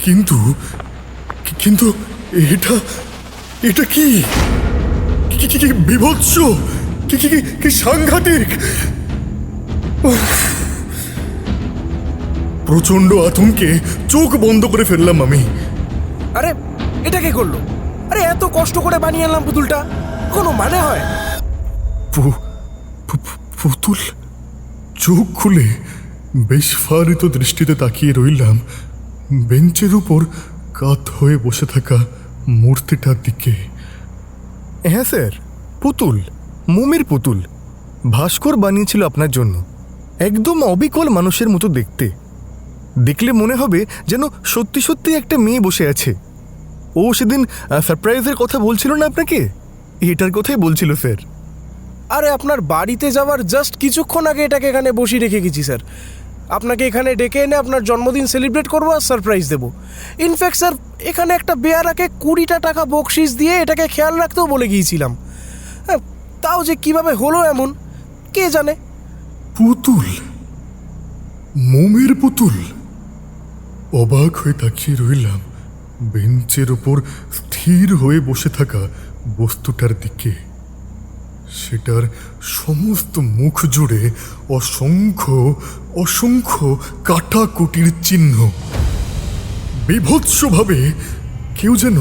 কিন্তু কিন্তু এটা এটা কি কি কি কি বিভৎস, কি কি কি কি সাংঘাতিক! প্রচন্ড আতঙ্কে চোখ বন্ধ করে ফেললাম আমি। আরে এটা কে করলো? আরে এত কষ্ট করে বানিয়ে আনলাম পুতুলটা, কোনো মানে হয়? পুতুল? চোখ খুলে বিস্ফারিত দৃষ্টিতে তাকিয়ে রইলাম বেঞ্চের উপর কাত হয়ে বসে থাকা মূর্তিটার দিকে। হ্যাঁ স্যার, পুতুল, মোমের পুতুল। ভাস্কর বানিয়েছিল আপনার জন্য। একদম অবিকল মানুষের মতো দেখতে। দেখলে মনে হবে যেন সত্যি সত্যি একটা মেয়ে বসে আছে। ও সেদিন সারপ্রাইজের কথা বলছিল না আপনাকে, এটার কথাই বলছিল স্যার। আরে আপনার বাড়িতে যাওয়ার জাস্ট কিছুক্ষণ আগে এটাকে এখানে বসিয়ে রেখে গেছি স্যার। আপনাকে এখানে ডেকে এনে আপনার জন্মদিন সেলিব্রেট করবো আর সারপ্রাইজ দেবো। ইনফ্যাক্ট স্যার, এখানে একটা বেয়ারাকে 20টা টাকা বকশিস দিয়ে এটাকে খেয়াল রাখতেও বলে গিয়েছিলাম। হ্যাঁ, তাও যে কিভাবে হলো এমন কে জানে। পুতুল, মোমের পুতুল। অবাক হয়ে তাকিয়ে রইলাম বেঞ্চের ওপর স্থির হয়ে বসে থাকা বস্তুটার দিকে। সেটার সমস্ত মুখ জুড়ে অসংখ্য অসংখ্য কাটাকুটির চিহ্ন। বিভৎসভাবে কেউ যেন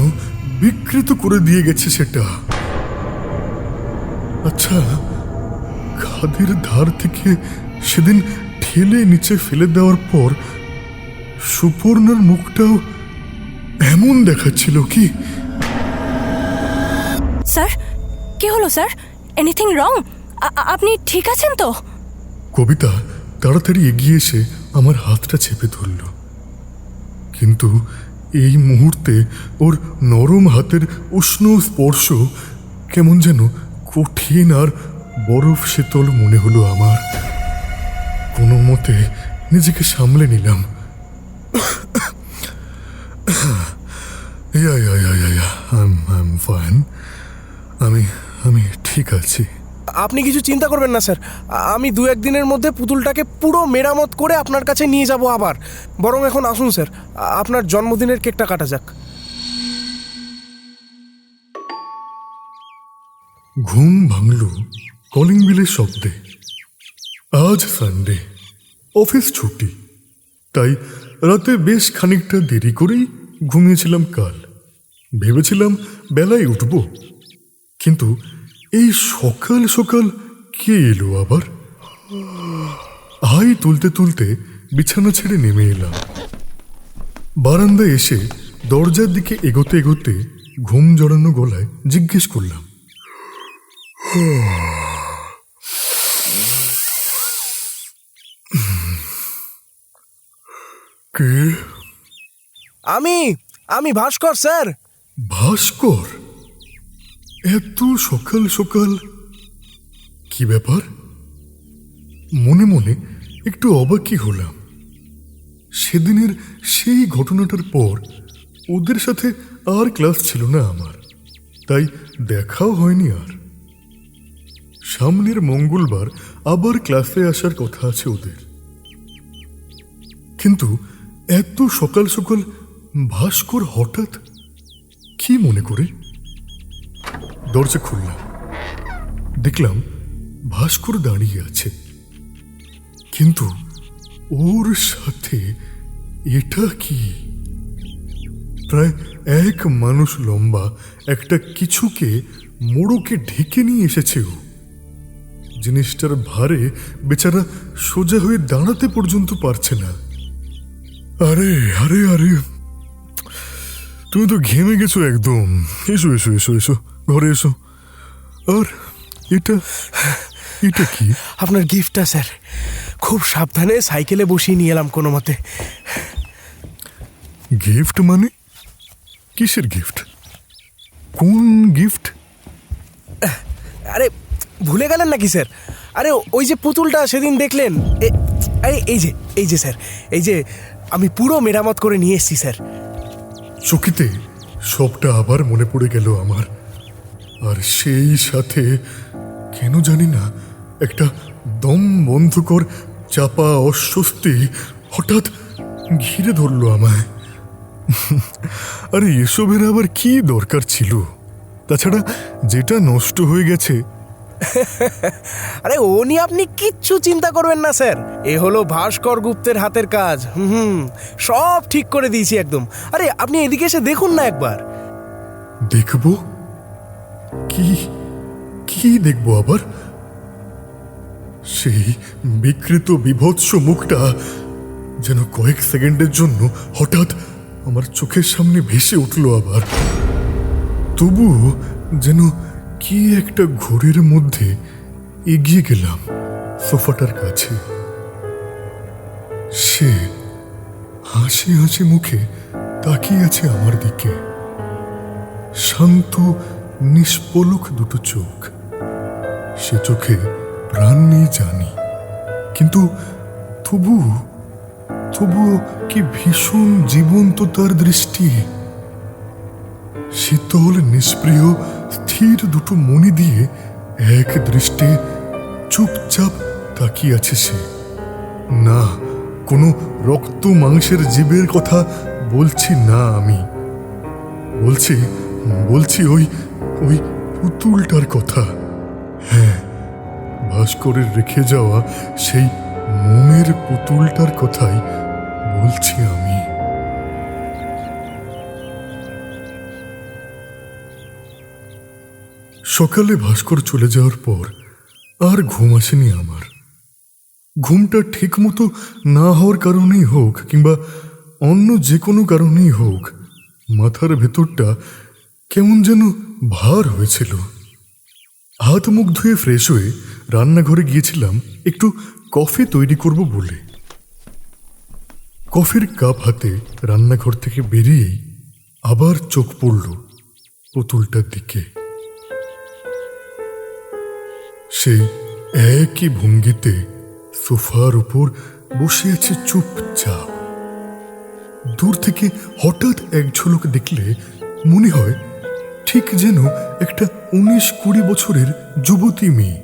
বিকৃত করে দিয়ে গেছে সেটা। আচ্ছা, খাদের ধার থেকে সেদিন ঠেলে নিচে ফেলে দেওয়ার পর সুপর্ণার মুখটাও এমন দেখাচ্ছিল কি? স্যার, কি হলো স্যার? Anything wrong? আপনি ঠিক আছেন তো? কবিতা তাড়াতাড়ি এগিয়ে এসে আমার হাতটা চেপে ধরল, কিন্তু এই মুহূর্তে ওর নরম হাতের উষ্ণ স্পর্শ কেমন যেন কঠিন আর বরফ শীতল মনে হলো আমার। কোনো মতে নিজেকে সামলে নিলাম। আমি ঠিক আছি। আপনি কিছু চিন্তা করবেন না স্যার, আমি 2-1 দিনের মধ্যে পুতুলটাকে পুরো মেরামত করে আপনার কাছে নিয়ে যাব আবার। বরং এখন আসুন স্যার, আপনার জন্মদিনের কেকটা কাটা যাক। ঘুম ভাঙল কলিং বিলের শব্দে। আজ সানডে, অফিস ছুটি, তাই রাতে বেশ খানিকটা দেরি করেই ঘুমিয়েছিলাম। কাল ভেবেছিলাম বেলায় উঠব, কিন্তু এই সকাল সকাল কে এলো আবার? হাই তুলতে তুলতে বিছানা ছেড়ে নেমে এলাম। বারান্দায় এসে দরজার দিকে এগোতে এগোতে ঘুম জড়ানো গলায় জিজ্ঞেস করলাম, কে? আমি ভাস্কর স্যার। ভাস্কর? এত সকাল সকাল? কি ব্যাপার? মনে মনে একটু অবাকই হলাম। সেদিনের সেই ঘটনাটার পর ওদের সাথে আর ক্লাস ছিল না আমার, তাই দেখাও হয়নি আর। সামনের মঙ্গলবার আবার ক্লাসে আসার কথা আছে ওদের, কিন্তু এত সকাল সকাল ভাস্কর হঠাৎ কি মনে করে? দরজা খুললাম, দেখলাম ভাস্কর দাঁড়িয়ে আছে, কিন্তু ওর সাথে এটা কি? প্রায় 1 মানুষ লম্বা একটা কিছুকে মোড়কে ঢেকে নিয়ে এসেছে ও। জিনিসটার ভারে বেচারা সোজা হয়ে দাঁড়াতে পর্যন্ত পারছে না। আরে আরে আরে, তুমি তো ঘেমে গেছো একদম। এসো এসো এসো এসো, ঘরে এসো। আর এটা এটা কি? আপনার গিফটটা স্যার, খুব সাবধানে সাইকেলে বসিয়ে নিয়ে এলাম কোনো মতে। গিফট মানে? কিসের গিফট? কোন গিফট? আরে ভুলে গেলেন নাকি স্যার? আরে ওই যে পুতুলটা সেদিন দেখলেন, আরে এই যে স্যার, এই যে আমি পুরো মেরামত করে নিয়ে এসেছি স্যার। চকিতে সবটা আবার মনে পড়ে গেল আমার। আর সেই সাথে কেন জানি না একটা দম বন্ধকর চাপা অস্বস্তি হঠাৎ ঘিরে ধরল আমায়। আরে এসবের আবার কি দরকার ছিল? তাছাড়া যেটা নষ্ট হয়ে গেছে। আরে ও নিয়ে আপনি কিচ্ছু চিন্তা করবেন না স্যার, এ হলো ভাস্কর গুপ্তের হাতের কাজ। সব ঠিক করে দিয়েছি একদম। আরে আপনি এদিকে এসে দেখুন না একবার। দেখবো? কি কি দেখবো আবার? সেই বিকৃত বিভৎস মুখটা যেন কয়েক সেকেন্ডের জন্য হঠাৎ আমার চোখের সামনে ভেসে উঠল আবার। তবুও যেন কি একটা ঘোরের মধ্যে এগিয়ে গেলাম সোফাটার কাছে। সে হাসি হাসি মুখে তাকিয়ে আছে আমার দিকে, শান্ত নিষ্পলক দুটো চোখ। সে চোখে প্রাণ নেই জানি, কিন্তু তবুও কি ভীষণ জীবন্ত তার দৃষ্টি। শীতল নিষ্প্রিয় স্থির দুটো মনি দিয়ে এক দৃষ্টে চুপচাপ তাকিয়ে আছে সে। না, কোনো রক্ত মাংসের জীবের কথা বলছি না আমি, বলছি ওই পুতুলটার কথা। হ্যাঁ, ভাস্করের রেখে যাওয়া সেই মোমের পুতুলটার কথাই বলছি আমি। সকালে ভাস্কর চলে যাওয়ার পর আর ঘুম আসেনি আমার। ঘুমটা ঠিক মতো না হওয়ার কারণেই হোক কিংবা অন্য যে কোনো কারণেই হোক, মাথার ভেতরটা কেমন যেন ভার হয়েছিল। হাত মুখ ধুয়ে ফ্রেশ হয়ে রান্নাঘরে গিয়েছিলাম একটু কফি তৈরি করব বলে। কফির কাপ হাতে রান্নাঘর থেকে বেরিয়েই আবার চোখ পড়ল পুতুলটার দিকে। সেই একই ভঙ্গিতে সোফার উপর বসে আছে চুপচাপ। দূর থেকে হঠাৎ এক ঝলক দেখলে মনে হয় ঠিক যেন একটা 19-20 বছরের যুবতী মেয়ে।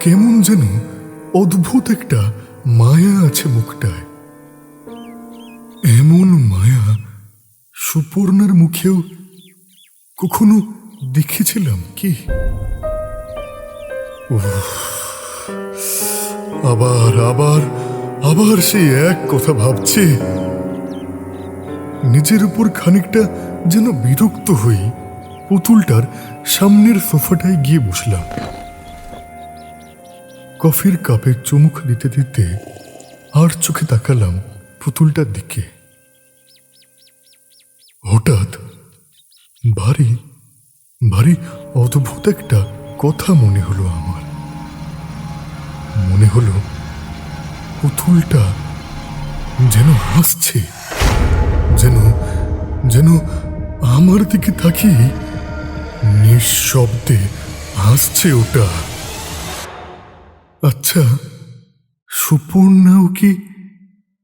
কেমন যেন অদ্ভুত একটা মায়া আছে মুখটায়। এমন মায়া সুপর্ণার মুখেও কখনো দেখেছিলাম কি? আবার আবার আবার সেই এক কথা ভাবছে। নিজের উপর খানিকটা যেন বিরক্ত হয়ে পুতুলটার সামনের সোফাটায় গিয়ে বসলাম। কফির কাপে চুমুক দিতে দিতে আর চোখে তাকালাম পুতুলটার দিকে। হঠাৎ ভারী ভারী অদ্ভুত একটা কথা মনে হলো আমার। মনে হলো পুতুলটা যেন হাসছে, যেন আমার দিকে তাকিয়ে নিঃশব্দে হাসছে ওটা। আচ্ছা, সুপর্ণাও কি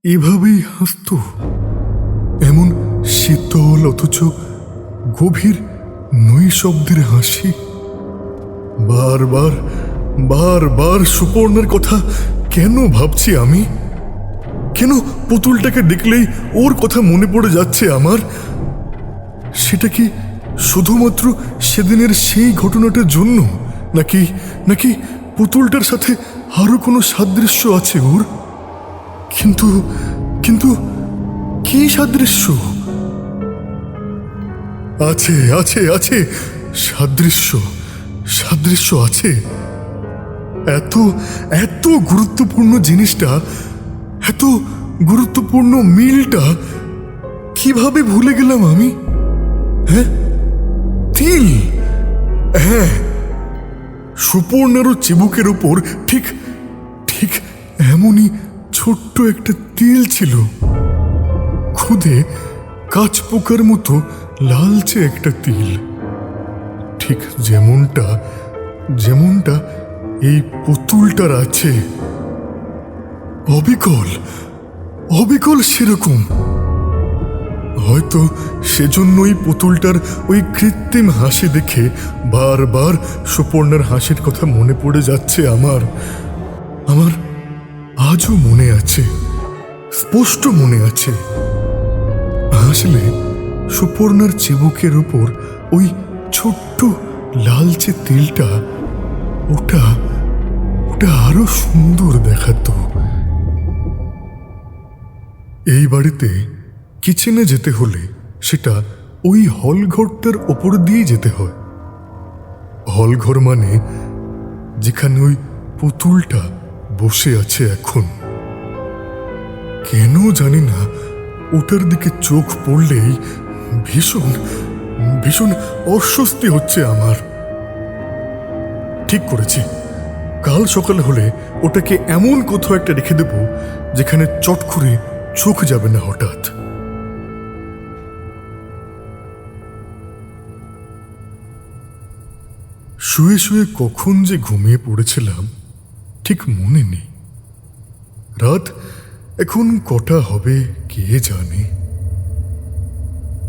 এভাবেই হাসত? এমন শীতল অথচ গভীর নৈশব্দের হাসি। বারবার বারবার সুপর্ণার কথা কেন ভাবছি আমি? কেন পুতুলটাকে দেখলেই ওর কথা মনে পড়ে যাচ্ছে আমার? সেটা কি শুধুমাত্র সেদিনের সেই ঘটনাটার জন্য, নাকি পুতুলটার সাথে আরো কোনো সাদৃশ্য আছে ওর? কিন্তু কি সাদৃশ্য? আছে আছে আছে, সাদৃশ্য সাদৃশ্য আছে। এত এত গুরুত্বপূর্ণ জিনিসটা, এত গুরুত্বপূর্ণ মিলটা কিভাবে ভুলে গেলাম আমি? হ্যাঁ, তিল। হ্যাঁ, সুপর্ণারও চিবুকের ওপর ঠিক ঠিক এমনই ছোট্ট একটা তিল ছিল, খুদে কাঁচ পোকার মতো লালচে একটা তিল, ঠিক যেমনটা যেমনটা এই পুতুলটার আছে। অবিকল অবিকল সেরকম। হয়তো সেজন্যই পুতুলটার ওই কৃত্রিম হাসি দেখে বারবার সুপর্ণার হাসির কথা মনে পড়ে যাচ্ছে আমার। আমার আজও মনে আছে, স্পষ্ট মনে আছে। হাসলে সুপর্ণার চিবুকের উপর ওই ছোট্ট লালচে তিলটা, ওটা ওটা আরো সুন্দর দেখাতো। এই বাড়িতে কিচেনে যেতে হলে সেটা ওই হলঘরটার ওপর দিয়ে যেতে হয়। হলঘর মানে যেখানে ওই পুতুলটা বসে আছে এখন। কেন জানি না, ওটার দিকে চোখ পড়লেই ভীষণ ভীষণ অস্বস্তি হচ্ছে আমার। ঠিক করেছি, কাল সকাল হলে ওটাকে এমন কোথাও একটা রেখে দেব যেখানে চট করে চোখ যাবে না হঠাৎ। শুয়ে শুয়ে কখন যে ঘুমিয়ে পড়েছিলাম ঠিক মনে নেই। রাত এখন কটা হবে কে জানে।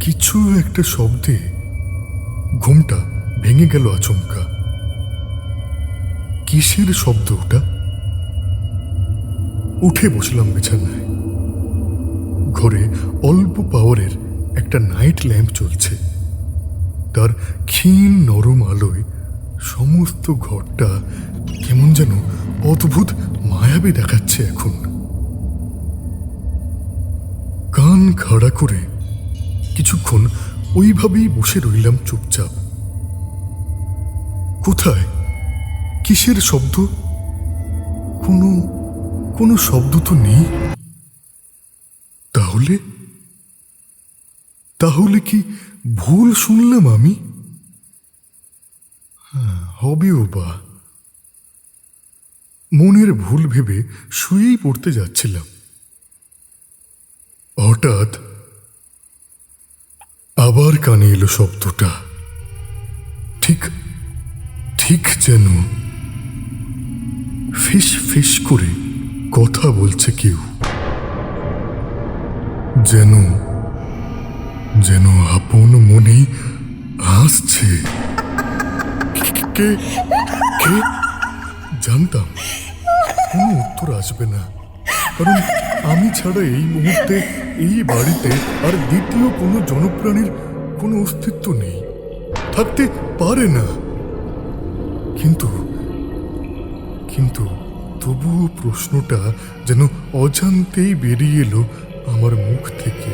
কিছু একটা শব্দে ঘুমটা ভেঙে গেল আচমকা। কিসের শব্দ ওটা? উঠে বসলাম বিছানায়। ঘরে অল্প পাওয়ারের একটা নাইট ল্যাম্প চলছে। তার ক্ষীণ নরম আলোয় সমস্ত ঘরটা কেমন যেন অদ্ভুত মায়াবী দেখাচ্ছে এখন। কান খাড়া করে কিছুক্ষণ ওইভাবেই বসে রইলাম চুপচাপ। কোথায়, কিসের শব্দ? কোনো কোনো শব্দ তো নেই। তাহলে তাহলে কি ভুল শুনলাম আমি? হবেও বা। মনের ভুল ভেবে শুয়েই পড়তে যাচ্ছিলাম, হঠাৎ আবার কানে এলো শব্দটা। ঠিক ঠিক যেন ফিস ফিস করে কথা বলছে কেউ, যেন যেন আপন মনেই হাসছে। কে কে জানতাম কোনো উত্তর আসবে না, কারণ আমি ছাড়া এই মুহূর্তে এই বাড়িতে আর দ্বিতীয় কোনো জনপ্রাণীর কোনো অস্তিত্ব নেই, থাকতে পারে না। কিন্তু কিন্তু তবুও প্রশ্নটা যেন অজান্তেই বেরিয়ে এলো আমার মুখ থেকে।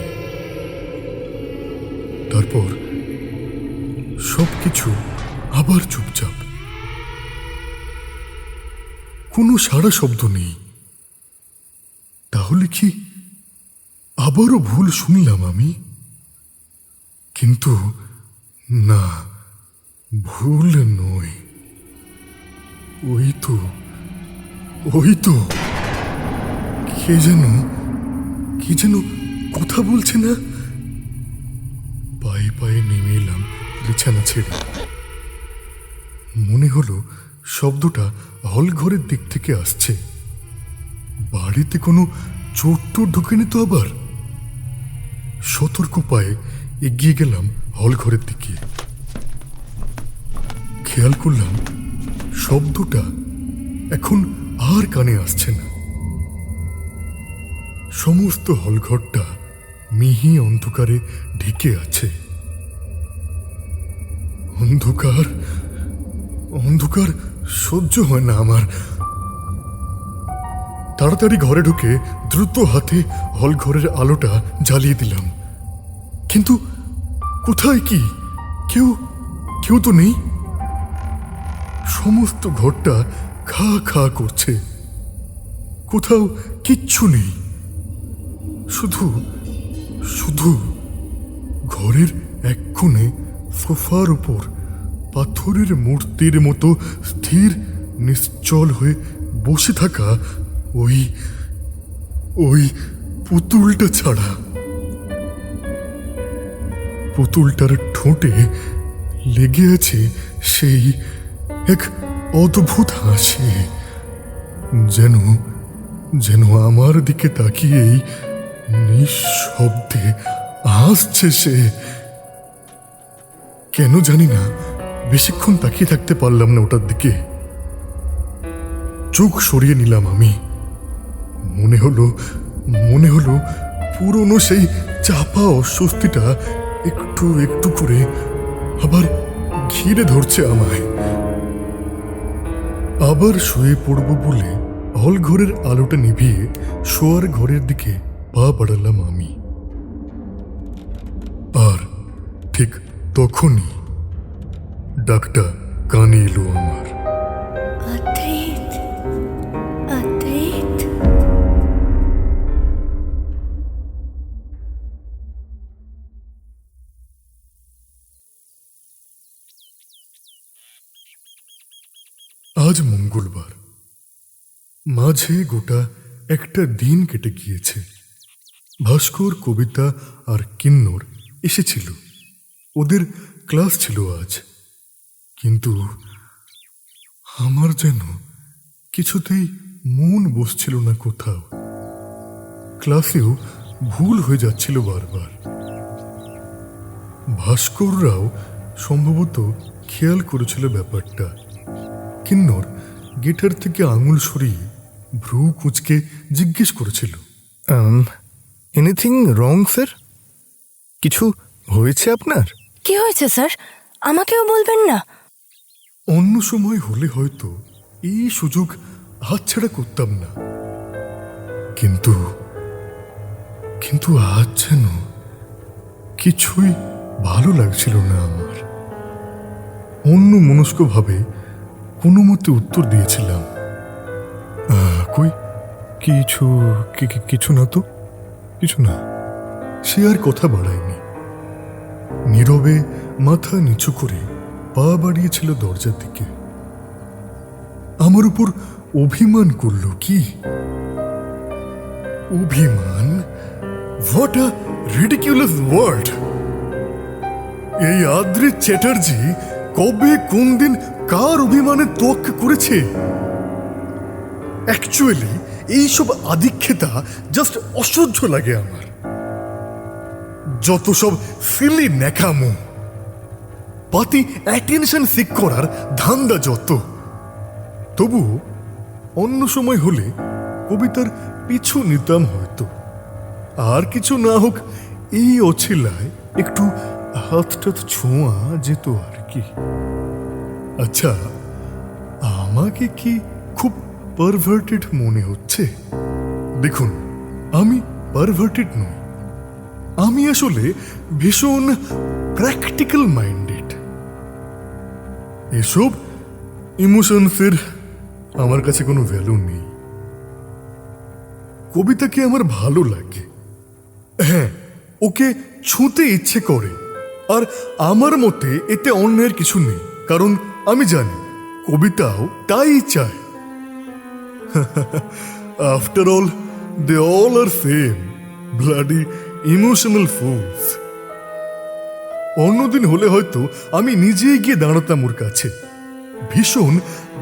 তারপর সবকিছু আবার চুপচাপ, কোনো সাড়া শব্দ নেই। তাহলে কি আবারও ভুল শুনলাম আমি? কিন্তু না, ভুল নয়। ওই তো কে যেন কথা বলছে না। পায়ে পায়ে নেমে এলাম বিছানা ছেড়ে। মনে হলো শব্দটা হলঘরের দিক থেকে আসছে। বাড়িতে কোনো চোর টোর ঢোকেনি তো আবার? সতর্ক পায়ে এগিয়ে গেলাম হলঘরের দিকে। খেয়াল করলাম শব্দটা এখন আর কানে আসছে না। সমস্ত হলঘরটা মিহি অন্ধকারে ঢেকে আছে। অন্ধকার অন্ধকার সহ্য হয় না আমার। তাড়াতাড়ি ঘরে ঢুকে দ্রুত হাতে হলঘরের আলোটা জ্বালিয়ে দিলাম। কিন্তু কোথায় কি কেউ কেউ তো নেই। সমস্ত ঘরটা খা খা করছে, কোথাও কিচ্ছু নেই। শুধু শুধু ঘরের এক কোণে সোফার উপর পাথরের মূর্তির মতো স্থির নিশ্চল হয়ে বসে থাকা ওই ওই পুতুলটা ছাড়া। পুতুলটার ঠোঁটে লেগে আছে সেই এক অদ্ভুত হাসি, যেন যেন আমার দিকে তাকিয়েই নিঃশব্দে হাসছে সে। কেন জানি না বেশিক্ষণ তাকিয়ে থাকতে পারলাম না ওটার দিকে। চোখ সরিয়ে নিলাম আমি। মনে হলো পুরনো সেই চাপা অস্বস্তিটা একটু একটু করে আবার ঘিরে ধরছে আমায়। আবার শুয়ে পড়ব বলে হল ঘরের আলোটা নিভিয়ে শোয়ার ঘরের দিকে পা বাড়ালাম আমি। আর ঠিক তখনই ডাকটা কানে এলো আমার। অদ্রিত, অদ্রিত। আজ মঙ্গলবার, মাঝে গোটা একটা দিন কেটে গিয়েছে। ভাস্কর, কবিতা আর কিন্নর এসেছিল, ওদের ক্লাস ছিল আজ। কিন্তু আমার যেন কিছুতেই মন বসছিল না কোথাও। ক্লাসেও ভুল হয়ে যাচ্ছিল বারবার। ভাস্কররাও সম্ভবত খেয়াল করেছিল ব্যাপারটা। কিন্নর গিটার থেকে আঙুল সরিয়ে ভ্রু কুঁচকে জিজ্ঞেস করেছিল, এনিথিং রং স্যার? কিছু হয়েছে আপনার? কি হয়েছে স্যার? আমাকেও বলবেন না? অন্য সময় হলে হয়তো এই সুযোগ হাতছাড়া করতাম না, কিন্তু কিন্তু আজ যেন কিছুই ভালো লাগছিল না আমার। অন্য মনস্কভাবে কোনো মতে উত্তর দিয়েছিলাম, কই কিছু না তো, কিছু না। সে আর কথা বাড়ায়নি, নীরবে মাথা নিচু করে পা বাড়িয়েছিল দরজার দিকে। আমার উপর অভিমান করল কি? অভিমান? What a ridiculous word! এই আদ্রিত চ্যাটার্জি কবে কোন দিন কার অভিমানে তোয়াক্কা করেছে? অ্যাকচুয়ালি এইসব আদিক্ষেতা জাস্ট অসহ্য লাগে আমার। যত সব সিলি ন্যাকামো, পাতি অ্যাটেনশন সিক করার ধান্দা যত। তবু অন্য সময় হলে কবিতার পিছু নিতাম হয়তো, আর কিছু না হোক এই অছিলায় একটু হাতটাত ছোঁয়া যেত আর কি। আচ্ছা, আমাকে কি খুব পারভার্টেড মনে হচ্ছে? দেখুন, আমি পারভার্টেড নই। আমি আসলে ভীষণ প্র্যাকটিক্যাল মাইন্ডেড। এসব ইমোশনসের আমার কাছে কোনো ভ্যালু নেই। কবিতাকে আমার ভালো লাগে, হ্যাঁ, ওকে ছুঁতে ইচ্ছে করে, আর আমার মতে এতে অন্যের কিছু নেই, কারণ আমি জানি কবিতাও তাই চায়। After all, they all are same bloody emotional fools. অন্যদিন হলে হয়তো আমি নিজেই গিয়ে দাঁড়াতাম ওর কাছে, ভীষণ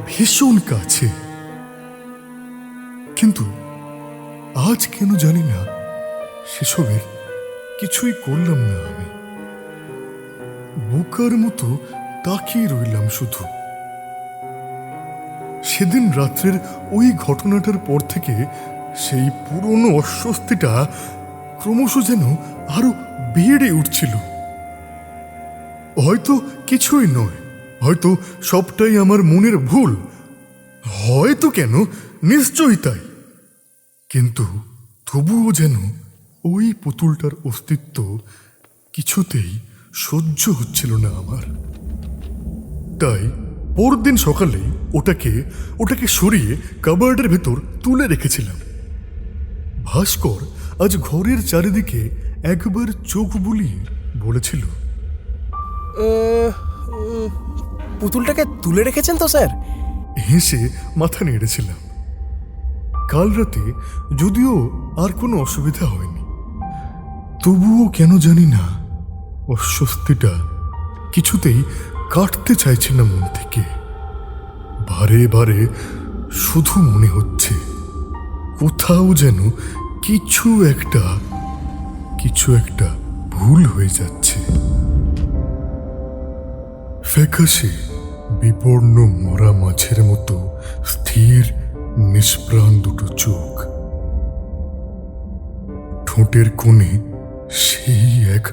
ভীষণ কাছে। কিন্তু আজ কেন জানি না সেসবের কিছুই করলাম না আমি। বোকার মতো তাকিয়ে রইলাম শুধু। সেদিন রাত্রের ওই ঘটনাটার পর থেকে সেই পুরনো অস্বস্তিটা ক্রমশ যেন আরো বেড়ে উঠছিল। হয়তো কিছুই নয়, হয়তো সবটাই আমার মনের ভুল, হয়তো কেন, নিশ্চয়ই তাই। কিন্তু তবুও যেন ওই পুতুলটার অস্তিত্ব কিছুতেই সহ্য হচ্ছিল না আমার। তাই পরদিন সকালে ওটাকে সরিয়ে কাবার্ডের ভেতর তুলে রেখেছিলাম। ভাস্কর আজ ঘরের চারিদিকে একবার চোখ বুলিয়ে বলেছিল, পুতুলটাকে তুলে রেখেছেন তো স্যার? হেসে মাথা নেড়েছিলাম। কাল রাতে যদিও আর কোনো অসুবিধা হয়নি, তবুও কেন জানি না অস্বস্তিটা কিছুতেই কাটতে চাইছে না মন থেকে। বারে বারে শুধু মনে হচ্ছে কোথাও যেন কিছু একটা ভুল হয়ে যাচ্ছে। ফ্যাকাশে বিবর্ণ মরা মাছের মতো স্থির নিষ্প্রাণ দুটো চোখ, ঠোঁটের কোণে সেই এক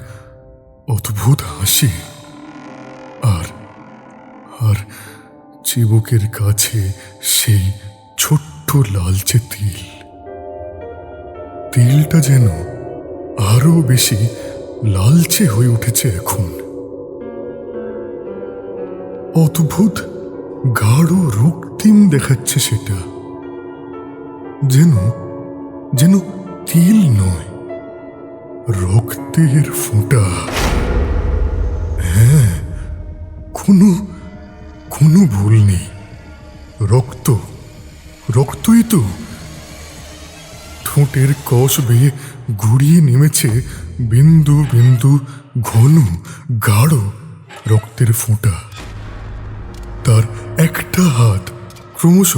অদ্ভুত হাসি, আর আর চিবুকের কাছে সেই ছোট্ট লালচে তিলটা যেন আরো বেশি লালচে হয়ে উঠেছে এখন। অদ্ভুত গাঢ় রক্তিম দেখাচ্ছে সেটা, যেন তিল নয়, রক্তের ফোঁটা। হ্যাঁ, কোনো ভুল নেই, রক্তই তো। ঠোঁটের কষ বেয়ে ঘুরিয়ে নেমেছে বিন্দু বিন্দু ঘন গাঢ় রক্তের ফোঁটা। তার একটা হাত ক্রমশ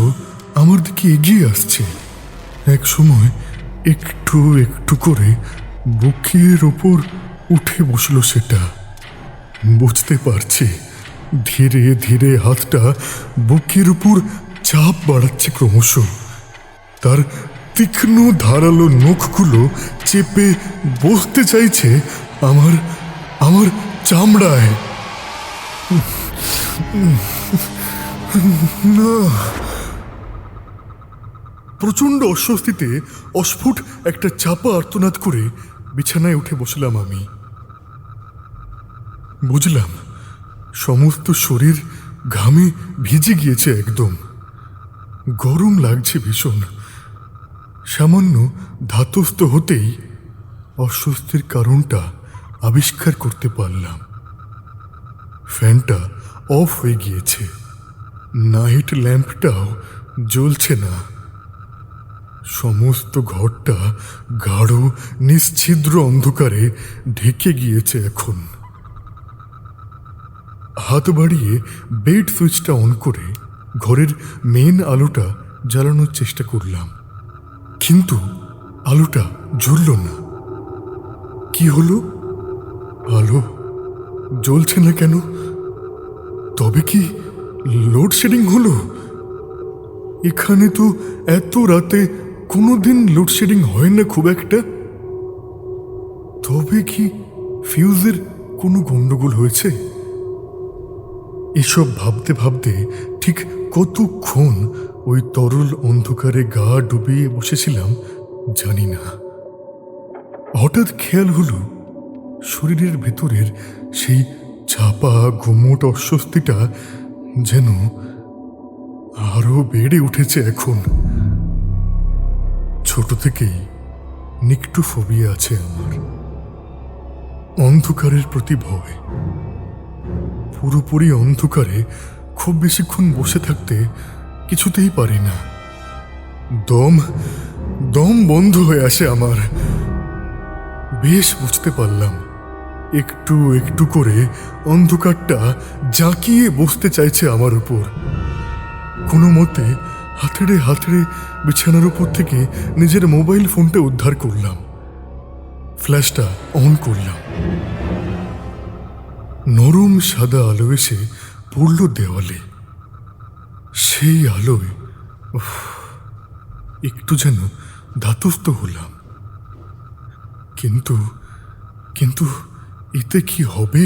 আমার দিকে এগিয়ে আসছে। এক সময় একটু একটু করে বুকের ওপর উঠে বসলো সেটা। বুঝতে পারছি ধীরে ধীরে হাতটা বুকের উপর চাপ বাড়াচ্ছে ক্রমশ। তার তীক্ষ্ণ ধারালো নখগুলো চেপে বসতে চাইছে আমার চামড়ায়। না, প্রচন্ড অস্বস্তিতে অস্ফুট একটা চাপা আর্তনাদ করে বিছানায় উঠে বসলাম আমি। বুঝলাম সমস্ত শরীর ঘামে ভিজে গিয়েছে, একদম গরম লাগছে ভীষণ। সামান্য ধাতস্থ হতেই অস্বস্তির কারণটা আবিষ্কার করতে পারলাম। ফ্যানটা অফ হয়ে গিয়েছে, নাইট ল্যাম্পটাও জ্বলছে না। সমস্ত ঘরটা গাঢ় নিশ্ছিদ্র অন্ধকারে ঢেকে গিয়েছে এখন। হাত বাড়িয়ে বেড সুইচটা অন করে ঘরের মেন আলোটা জ্বালানোর চেষ্টা করলাম, কিন্তু আলোটা জ্বলল না। কি হলো? আলো জ্বলছে না কেন? তবে কি লোডশেডিং হলো? এখানে তো এত রাতে কোনোদিন লোডশেডিং হয় না খুব একটা। তবে কি ফিউজের কোনো গন্ডগোল হয়েছে? এসব ভাবতে ভাবতে ঠিক কতক্ষণ ওই তরল অন্ধকারে গা ডুবিয়ে বসেছিলাম জানি না। হঠাৎ খেয়াল হলো শরীরের ভেতরের সেই চাপা গুমোট অস্বস্তিটা যেন আরো বেড়ে উঠেছে এখন। ছোট থেকেই নিক্টোফোবিয়া আছে আমার, অন্ধকারের প্রতি ভয়। পুরোপুরি অন্ধকারে খুব বেশিক্ষণ বসে থাকতে কিছুতেই পারি না। দম বন্ধ হয়ে আসে আমার। বেশ বুঝতে পারলাম একটু একটু করে অন্ধকারটা জাঁকিয়ে বসতে চাইছে আমার উপর। কোনো মতে হাতড়ে বিছানার উপর থেকে নিজের মোবাইল ফোনটা উদ্ধার করলাম, ফ্ল্যাশটা অন করলাম। নরম সাদা আলো এসে পড়ল দেওয়ালে। সেই আলোয় একটু যেন ধাতস্থ হলাম। কিন্তু এতে কি হবে?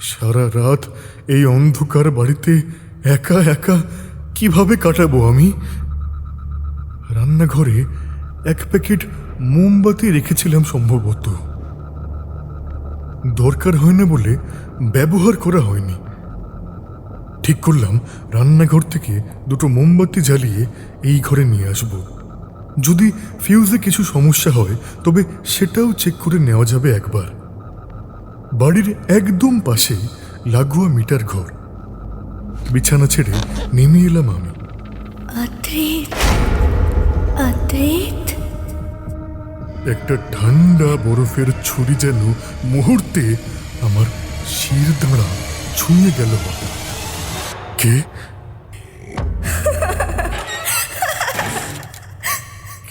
সারা রাত এই অন্ধকার বাড়িতে একা একা কিভাবে কাটাবো আমি? রান্নাঘরে এক প্যাকেট মোমবাতি রেখেছিলাম সম্ভবত। দরকার হয় না বলে ব্যবহার করা হয়নি। ঠিক করলাম রান্নাঘর থেকে দুটো মোমবাতি জ্বালিয়ে এই ঘরে নিয়ে আসব। যদি ফিউজে কিছু সমস্যা হয় তবে সেটাও চেক করে নেওয়া যাবে একবার। বাড়ির একদম পাশেই লাগোয়া মিটার ঘর। বিছানা ছেড়ে নেমে এলাম আমি। অদ্রিত, অদ্রিত, একটা ঠান্ডা বরফের ছুরি যেন মুহূর্তে আমার শির দাঁড়া ছুঁয়ে গেল। কে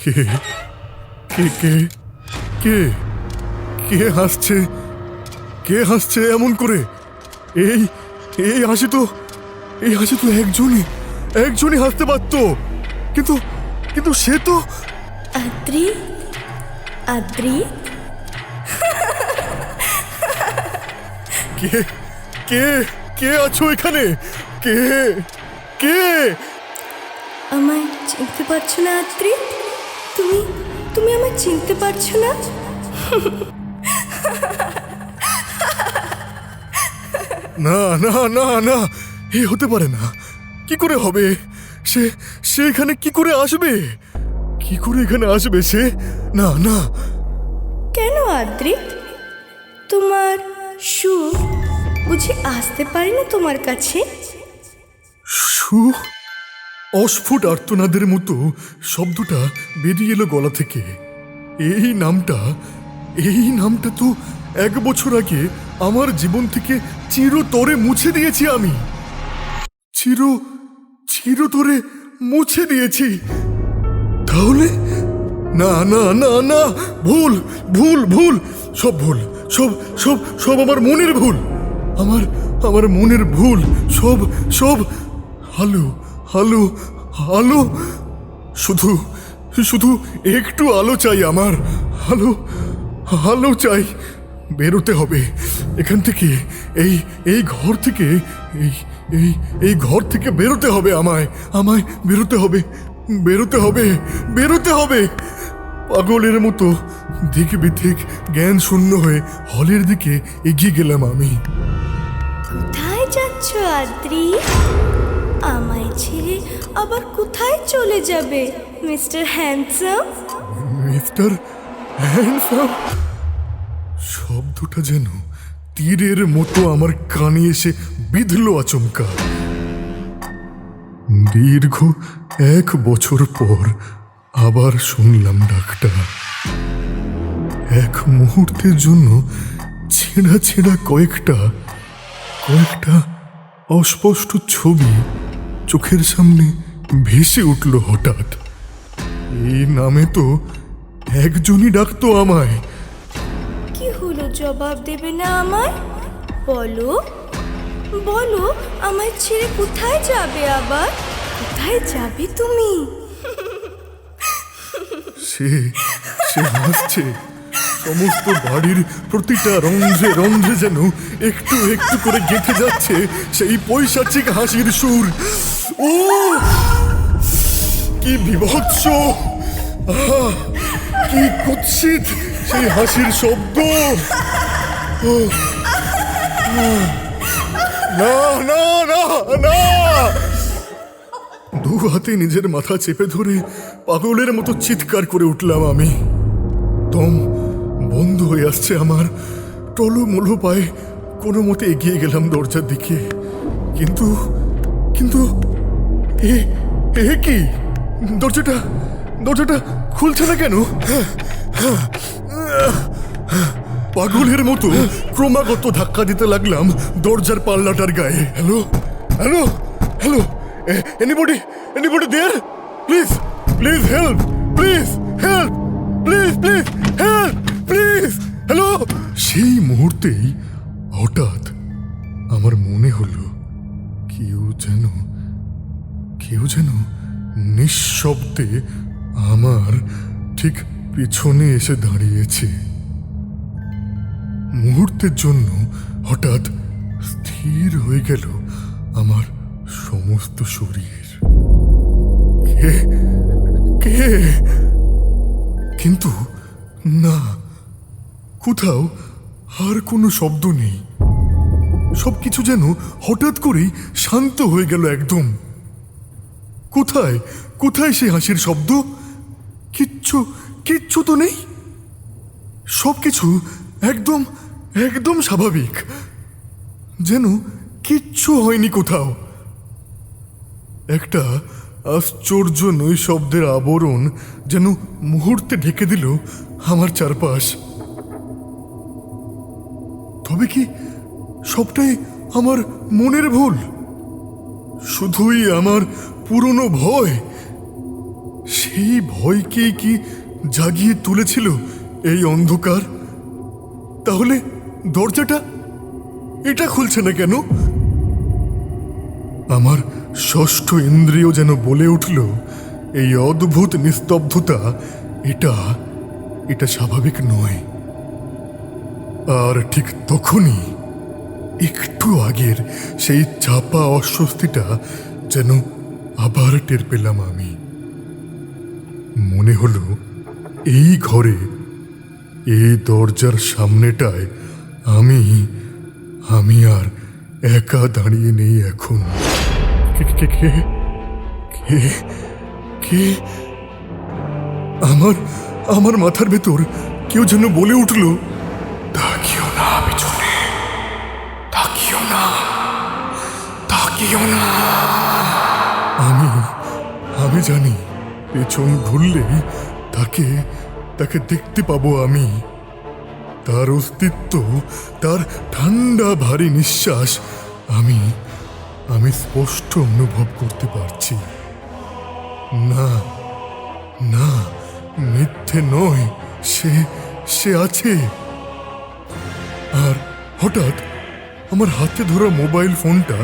কে কে কে কে কে হাসছে? কে হাসছে এমন করে? এই এই হাসি তো একজনই হাসতে পারত, কিন্তু কিন্তু সে তো অদ্রিত, অদ্রিত, কে কে কে আছো এখানে? কে কে? আমায় চিনতে পারছো না অদ্রিত? তুমি তুমি আমায় চিনতে পারছো না? না না না না, এ হতে পারে না। কি করে হবে? সে সে এখানে কি করে আসবে? কি করে এখানে আসবে সে? না না, কেন অদ্রিত? তোমার সুর বুঝি আসতে পারে না তোমার কাছে? সু অস্ফুট আর্তনাদের মতো শব্দটা বেরিয়ে এলো গলা থেকে। এই নামটা তো 1 বছর আগে আমার জীবন থেকে চিরতরে মুছে দিয়েছি আমি। চিরতরে মুছে দিয়েছি। তাহলে না না না না, ভুল ভুল ভুল, সব ভুল, সব সব সব আমার মনের ভুল, আমার মনের ভুল, সব সব। আলো আলো আলো, শুধু শুধু একটু আলো চাই আমার। আলো চাই। বেরোতে হবে এখান থেকে, এই ঘর থেকে, এই ঘর থেকে বেরোতে হবে আমায় বেরোতে হবে। পাগলের মতো দিক বিদিক জ্ঞান শূন্য হয়ে হলের দিকে এগিয়ে গেলাম আমি। কোথায় যাচ্ছ অদ্রিত? আমায় ছেড়ে আবার কোথায় চলে যাবে মিস্টার হ্যান্ডসাম? মিস্টার হ্যান্ডসাম শব্দটা যেন তীরের মতো আমার কানে এসে বিঁধল আচমকা। দীর্ঘ 1 বছর পর আবার শুনলাম ডাকটা। এক মুহূর্তের জন্য ছেঁড়া ছেঁড়া কয়েকটা অস্পষ্ট ছবি চোখের সামনে ভেসে উঠল হঠাৎ। এই নামে তো একজনই ডাকতো আমায়। কি হলো, জবাব দেবে না আমায়? বলো বলো, আমায় ছেড়ে কোথায় যাবে আবার? কোথায় যাবে তুমি? সে হাসছে। সমস্ত বাড়ির প্রতিটা রন্ধ্রে রন্ধ্রে যেন একটু একটু করে গেঁথে যাচ্ছে সেই পৈশাচিক হাসির সুর। ও কি বিভৎস, কি কুৎসিত সেই হাসির শব্দ। না না না না, দু হাতে নিজের মাথা চেপে ধরে পাগলের মতো চিৎকার করে উঠলাম আমি। দম বন্ধ হয়ে আসছে আমার। টলোমলো পায়ে কোনো মতে এগিয়ে গেলাম দরজার দিকে। কিন্তু কিন্তু এ কি? দরজাটা খুলছে না কেন? পাগলের মতো ক্রমাগত ধাক্কা দিতে লাগলাম দরজার পাল্লাটার গায়ে। Hello hello hello, anybody there? Please help, please help, please. Hello. সেই মুহূর্তেই হঠাৎ আমার মনে হলো কেউ যেন নিঃশব্দে আমার ঠিক পিছনে এসে দাঁড়িয়েছে। মুহূর্তের জন্য হঠাৎ স্থির হয়ে গেল আমার সমস্ত শরীর। কে? কিন্তু না, আর কোনো শব্দ নেই। সবকিছু যেন হঠাৎ করেই শান্ত হয়ে গেল একদম। কোথায় কোথায় সে হাসির শব্দ? কিচ্ছু কিচ্ছু তো নেই। সবকিছু একদম একদম স্বাভাবিক, যেন কিচ্ছু হয়নি কোথাও। একটা আশ্চর্য নৈশব্দের আবরণ যেন মুহূর্তে ঢেকে দিল আমার চারপাশ। তবে কি সবটাই আমার মনের ভুল? শুধুই আমার পুরনো ভয়? সেই ভয়কেই কি জাগিয়ে তুলেছিল এই অন্ধকার? তাহলে দরজাটা এটা খুলছে না কেন? আমার ষষ্ঠ ইন্দ্রিয় যেন বলে উঠল, এই অদ্ভুত নিস্তব্ধতা এটা এটা স্বাভাবিক নয়। আর ঠিক তখনই একটু আগের সেই চাপা অস্বস্তিটা যেন আবার টের পেলাম আমি। মনে হলো এই ঘরে, এই দরজার সামনেটায় আমি আমি আর একা দাঁড়িয়ে নেই এখন। কে কে কে কে কে আমার আমার মাথার ভেতর কেউ যেন বলে উঠল, তাকিও না পেছনে, তাকিও না, তাকিও না। আমি জানি পেছন ঘুরলেই তাকে তাকে দেখতে পাবো আমি। তার অস্তিত্ব, তার ঠান্ডা ভারী নিঃশ্বাস আমি আমি স্পষ্ট অনুভব করতে পারছি। না না, মিথ্যে নয়, সে সে আছে। আর হঠাৎ আমার হাতে ধরা মোবাইল ফোনটা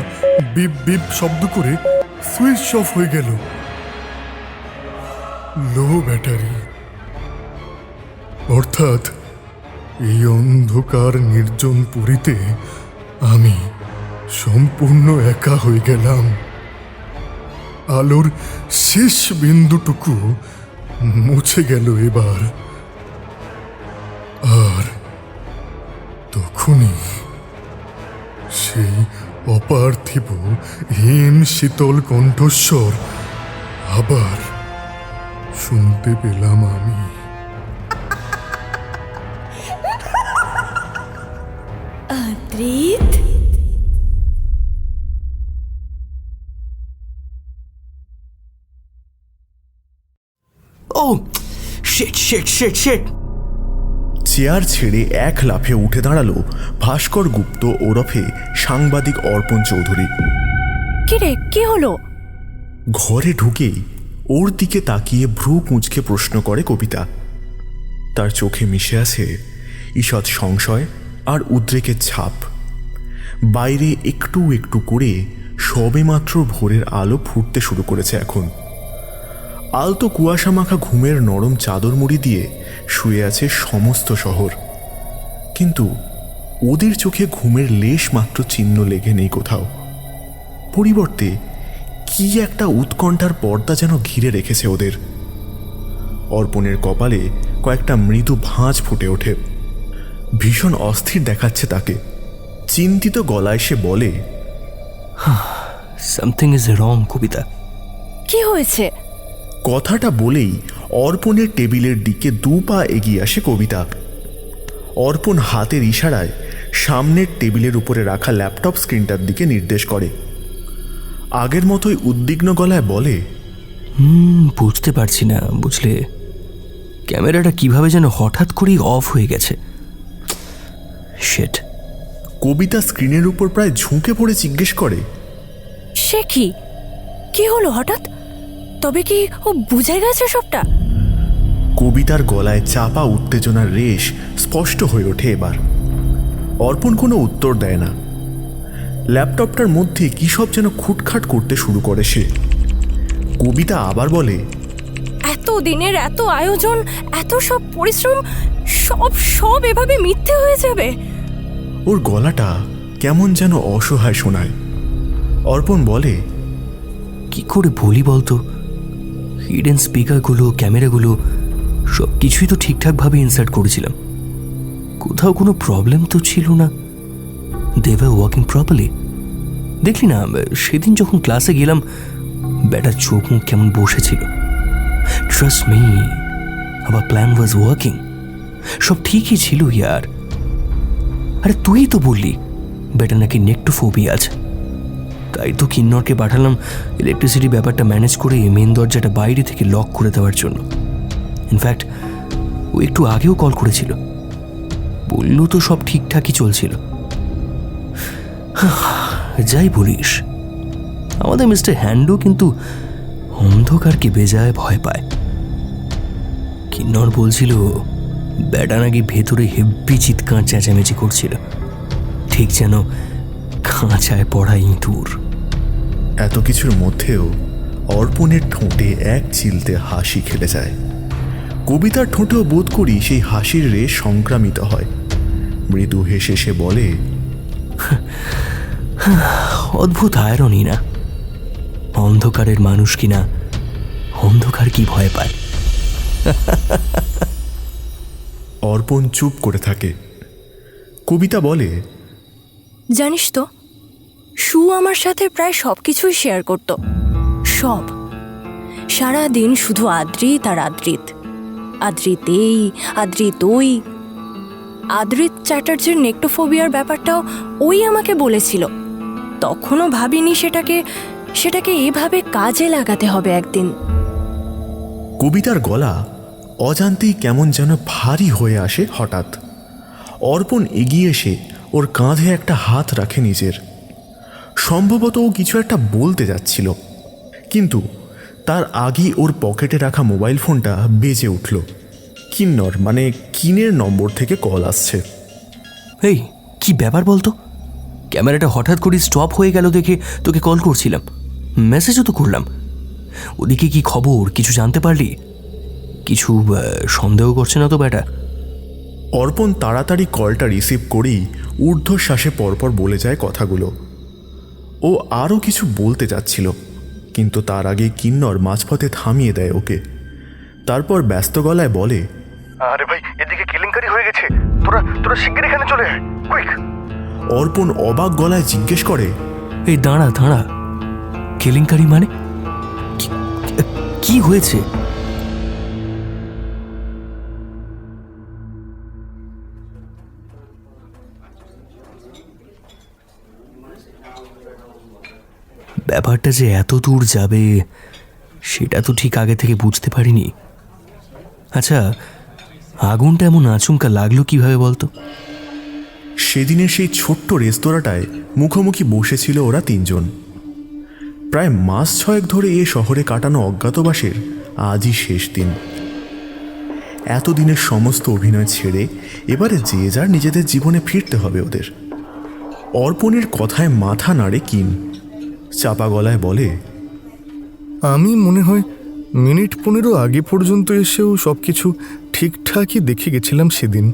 বিপ বিপ শব্দ করে সুইচ অফ হয়ে গেল। লো ব্যাটারি। অর্থাৎ এই অন্ধকার নির্জন পুরীতে আমি সম্পূর্ণ একা হয়ে গেলাম। আলোর শেষ বিন্দুটুকু মুছে গেল এবার। আর তখনই সেই অপার্থিব হিম শীতল কণ্ঠস্বর আবার শুনতে পেলাম আমি। Adrit, oh shit shit shit shit. চেয়ার ছেড়ে এক লাফে উঠে দাঁড়ালো ভাস্কর গুপ্ত ওরফে সাংবাদিক অর্পণ চৌধুরী। কি রে, কি হলো? ঘরে ঢুকেই ওর দিকে তাকিয়ে ভ্রু কুঁচকে প্রশ্ন করে কবিতা। তার চোখে মিশে আছে ঈষৎ সংশয় আর উদ্রেকের ছাপ। বাইরে একটু একটু করে সবেমাত্র ভোরের আলো ফুটতে শুরু করেছে এখন। আলতো কুয়াশা মাখা ঘুমের নরম চাদর মুড়ি দিয়ে শুয়ে আছে সমস্ত শহর, কিন্তু ওদের চোখে ঘুমের লেশ মাত্র চিহ্ন লেগে নেই কোথাও। পরিবর্তে কি একটা উৎকণ্ঠার পর্দা যেন ঘিরে রেখেছে ওদের। অর্পণের কপালে কয়েকটা মৃদু ভাঁজ ফুটে ওঠে। ভীষণ অস্থির দেখাচ্ছে তাকে। চিন্তিত গলায় সে বলে, সামথিং ইজ রং কবিতা। কি হয়েছে? কথাটা বলেই অর্পণের টেবিলের দিকে 2 পা এগিয়ে আসে কবিতা। অর্পণ হাতের ইশারায় সামনের টেবিলের উপরে রাখা ল্যাপটপ স্ক্রিনটার দিকে নির্দেশ করে। আগের মতোই উদ্বিগ্ন গলায় বলে, বুঝতে পারছি না, বুঝলে ক্যামেরাটা কিভাবে যেন হঠাৎ করেই অফ হয়ে গেছে। শিট। কবিতা স্ক্রিনের উপর প্রায় ঝুঁকে পড়ে জিজ্ঞেস করে, সে কি? কি হলো হঠাৎ? তবে কি ও বুঝে গেছে সবটা? কবিতার গলায় চাপা উত্তেজনার রেশ স্পষ্ট হয়ে ওঠে এবার। অর্পণ কোনো উত্তর দেয় না। ল্যাপটপটার মধ্যে কী সব যেন খুটখাট করতে শুরু করে সে। কবিতা আবার বলে, এত দিনের এত আয়োজন, এত সব পরিশ্রম, সব সব এভাবে মিথ্যে হয়ে যাবে? ওর গলাটা কেমন যেন অসহায় শোনায়। অর্পণ বলে, কি করে বলি বলতো? হিডেন স্পিকারগুলো, ক্যামেরাগুলো সব কিছুই তো ঠিকঠাকভাবে ইনসার্ট করেছিলাম। কোথাও কোনো প্রবলেম তো ছিল না। They were working properly. দেখলি না সেদিন যখন ক্লাসে গেলাম, ব্যাটার চোখ মুখ কেমন বসেছিল। ট্রাস্ট মি, আবার প্ল্যান ওয়াজ ওয়ার্কিং। সব ঠিকই ছিল ইয়ার। আরে তুই তো বললি ব্যাটা নাকি নেক্টোফোবিয়া আছে, তাই তো কিন্নরকে পাঠালাম ইলেকট্রিসিটি ব্যাপারটা ম্যানেজ করে মেন দরজাটা বাইরে থেকে লক করে দেওয়ার জন্য। ইনফ্যাক্ট ও একটু আগেও কল করেছিল, বলল তো সব ঠিকঠাকই চলছিল। যাই বলিস, আমাদের মিস্টার হ্যান্ডো কিন্তু অন্ধকারকে বেজায় ভয় পায়। কিন্নর বলছিল ব্যাটা নাকি ভেতরে হেব্বি চিৎকার চেঁচামেচি করছিল, ঠিক যেন খাঁচায় পড়া ইঁদুর। এত কিছুর মধ্যেও অর্পণের ঠোঁটে এক চিলতে হাসি খেলে যায়। কবিতার ঠোঁটেও বোধ করি সেই হাসির রেশ সংক্রামিত হয়। মৃদু হেসে সে বলে, অদ্ভুত আয়রনি না? অন্ধকারের মানুষ কিনা অন্ধকার কি ভয় পায়? অর্পণ চুপ করে থাকে। কবিতা বলে, জানিস তো, শু আমার সাথে প্রায় সব কিছুই শেয়ার করত। সব। সারা দিন শুধু আদ্রিত আর আদ্রিত, আদ্রিত এই আদ্রিত ওই। আদ্রিত চ্যাটার্জির নেক্টোফোবিয়ার ব্যাপারটাও ওই আমাকে বলেছিল। তখনও ভাবিনি সেটাকে এভাবে কাজে লাগাতে হবে একদিন। কবিতার গলা অজান্তেই কেমন যেন ভারী হয়ে আসে হঠাৎ। অর্পণ এগিয়ে এসে ওর কাঁধে একটা হাত রাখে নিজের। সম্ভবত ও কিছু একটা বলতে যাচ্ছিল, কিন্তু তার আগেই ওর পকেটে রাখা মোবাইল ফোনটা বেজে উঠল। কিন্নর মানে কিনের নম্বর থেকে কল আসছে। এই কি ব্যাপার বলতো? ক্যামেরাটা হঠাৎ করে স্টপ হয়ে গেল দেখে তোকে কল করছিলাম, মেসেজও তো করলাম। ওদিকে কি খবর, কিছু জানতে পারলি? কিছু সন্দেহ করছে না তো ব্যাটা? অর্পণ তাড়াতাড়ি কলটা রিসিভ করেই ঊর্ধ্বশ্বাসে পরপর বলে যায় কথাগুলো। ও আরও কিছু বলতে যাচ্ছিল, কিন্তু তার আগে কিন্নর মাঝপথে থামিয়ে দেয় ওকে। তারপর ব্যস্ত গলায় বলে, আরে ভাই, এদিকে কেলেঙ্কারি হয়ে গেছে, তোরা তোরা শিগগির এখানে চলে আয়, কুইক। অর্পণ অবাক গলায় জিজ্ঞেস করে, এই দাঁড়া দাঁড়া, কেলেঙ্কারি মানে কি হয়েছে? ব্যাপারটা যে এত দূর যাবে সেটা তো ঠিক আগে থেকে বুঝতে পারিনি। আচ্ছা, আগুনটা এমন আচমকা লাগলো কিভাবে বলতো? সেদিনের সেই ছোট্ট রেস্তোরাঁটায় মুখোমুখি বসেছিল ওরা তিনজন। প্রায় মাস 6 ধরে এ শহরে কাটানো অজ্ঞাতবাসের আজই শেষ দিন। এতদিনের সমস্ত অভিনয় ছেড়ে এবারে যে যার নিজেদের জীবনে ফিরতে হবে ওদের। অর্পণের কথায় মাথা নাড়ে কিন, চাপা গলায় বলে, আমি মনে হয় মিনিট 15 আগে পর্যন্ত এসেও সব কিছু ঠিকঠাকই দেখে গেছিলাম সেদিন।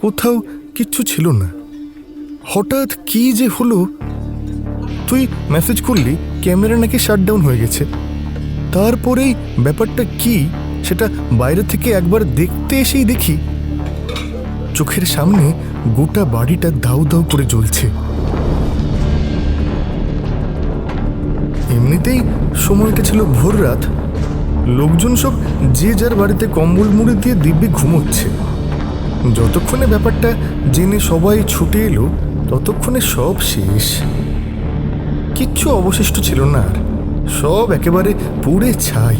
কোথাও কিচ্ছু ছিল না। হঠাৎ কি যে হলো, তুই মেসেজ করলি ক্যামেরা নাকি শাটডাউন হয়ে গেছে। তারপরেই ব্যাপারটা কি সেটা বাইরে থেকে একবার দেখতে এসেই দেখি চোখের সামনে গোটা বাড়িটা দাউ দাউ করে জ্বলছে। এমনিতেই সময়টা ছিল ভোর রাত, লোকজন সব যে যার বাড়িতে কম্বল মুড়ি দিয়ে দিব্যি ঘুমোচ্ছে। যতক্ষণে ব্যাপারটা জেনে সবাই ছুটে এলো ততক্ষণে সব শেষ, কিচ্ছু অবশিষ্ট ছিল না আর, সব একেবারে পুড়ে ছাই।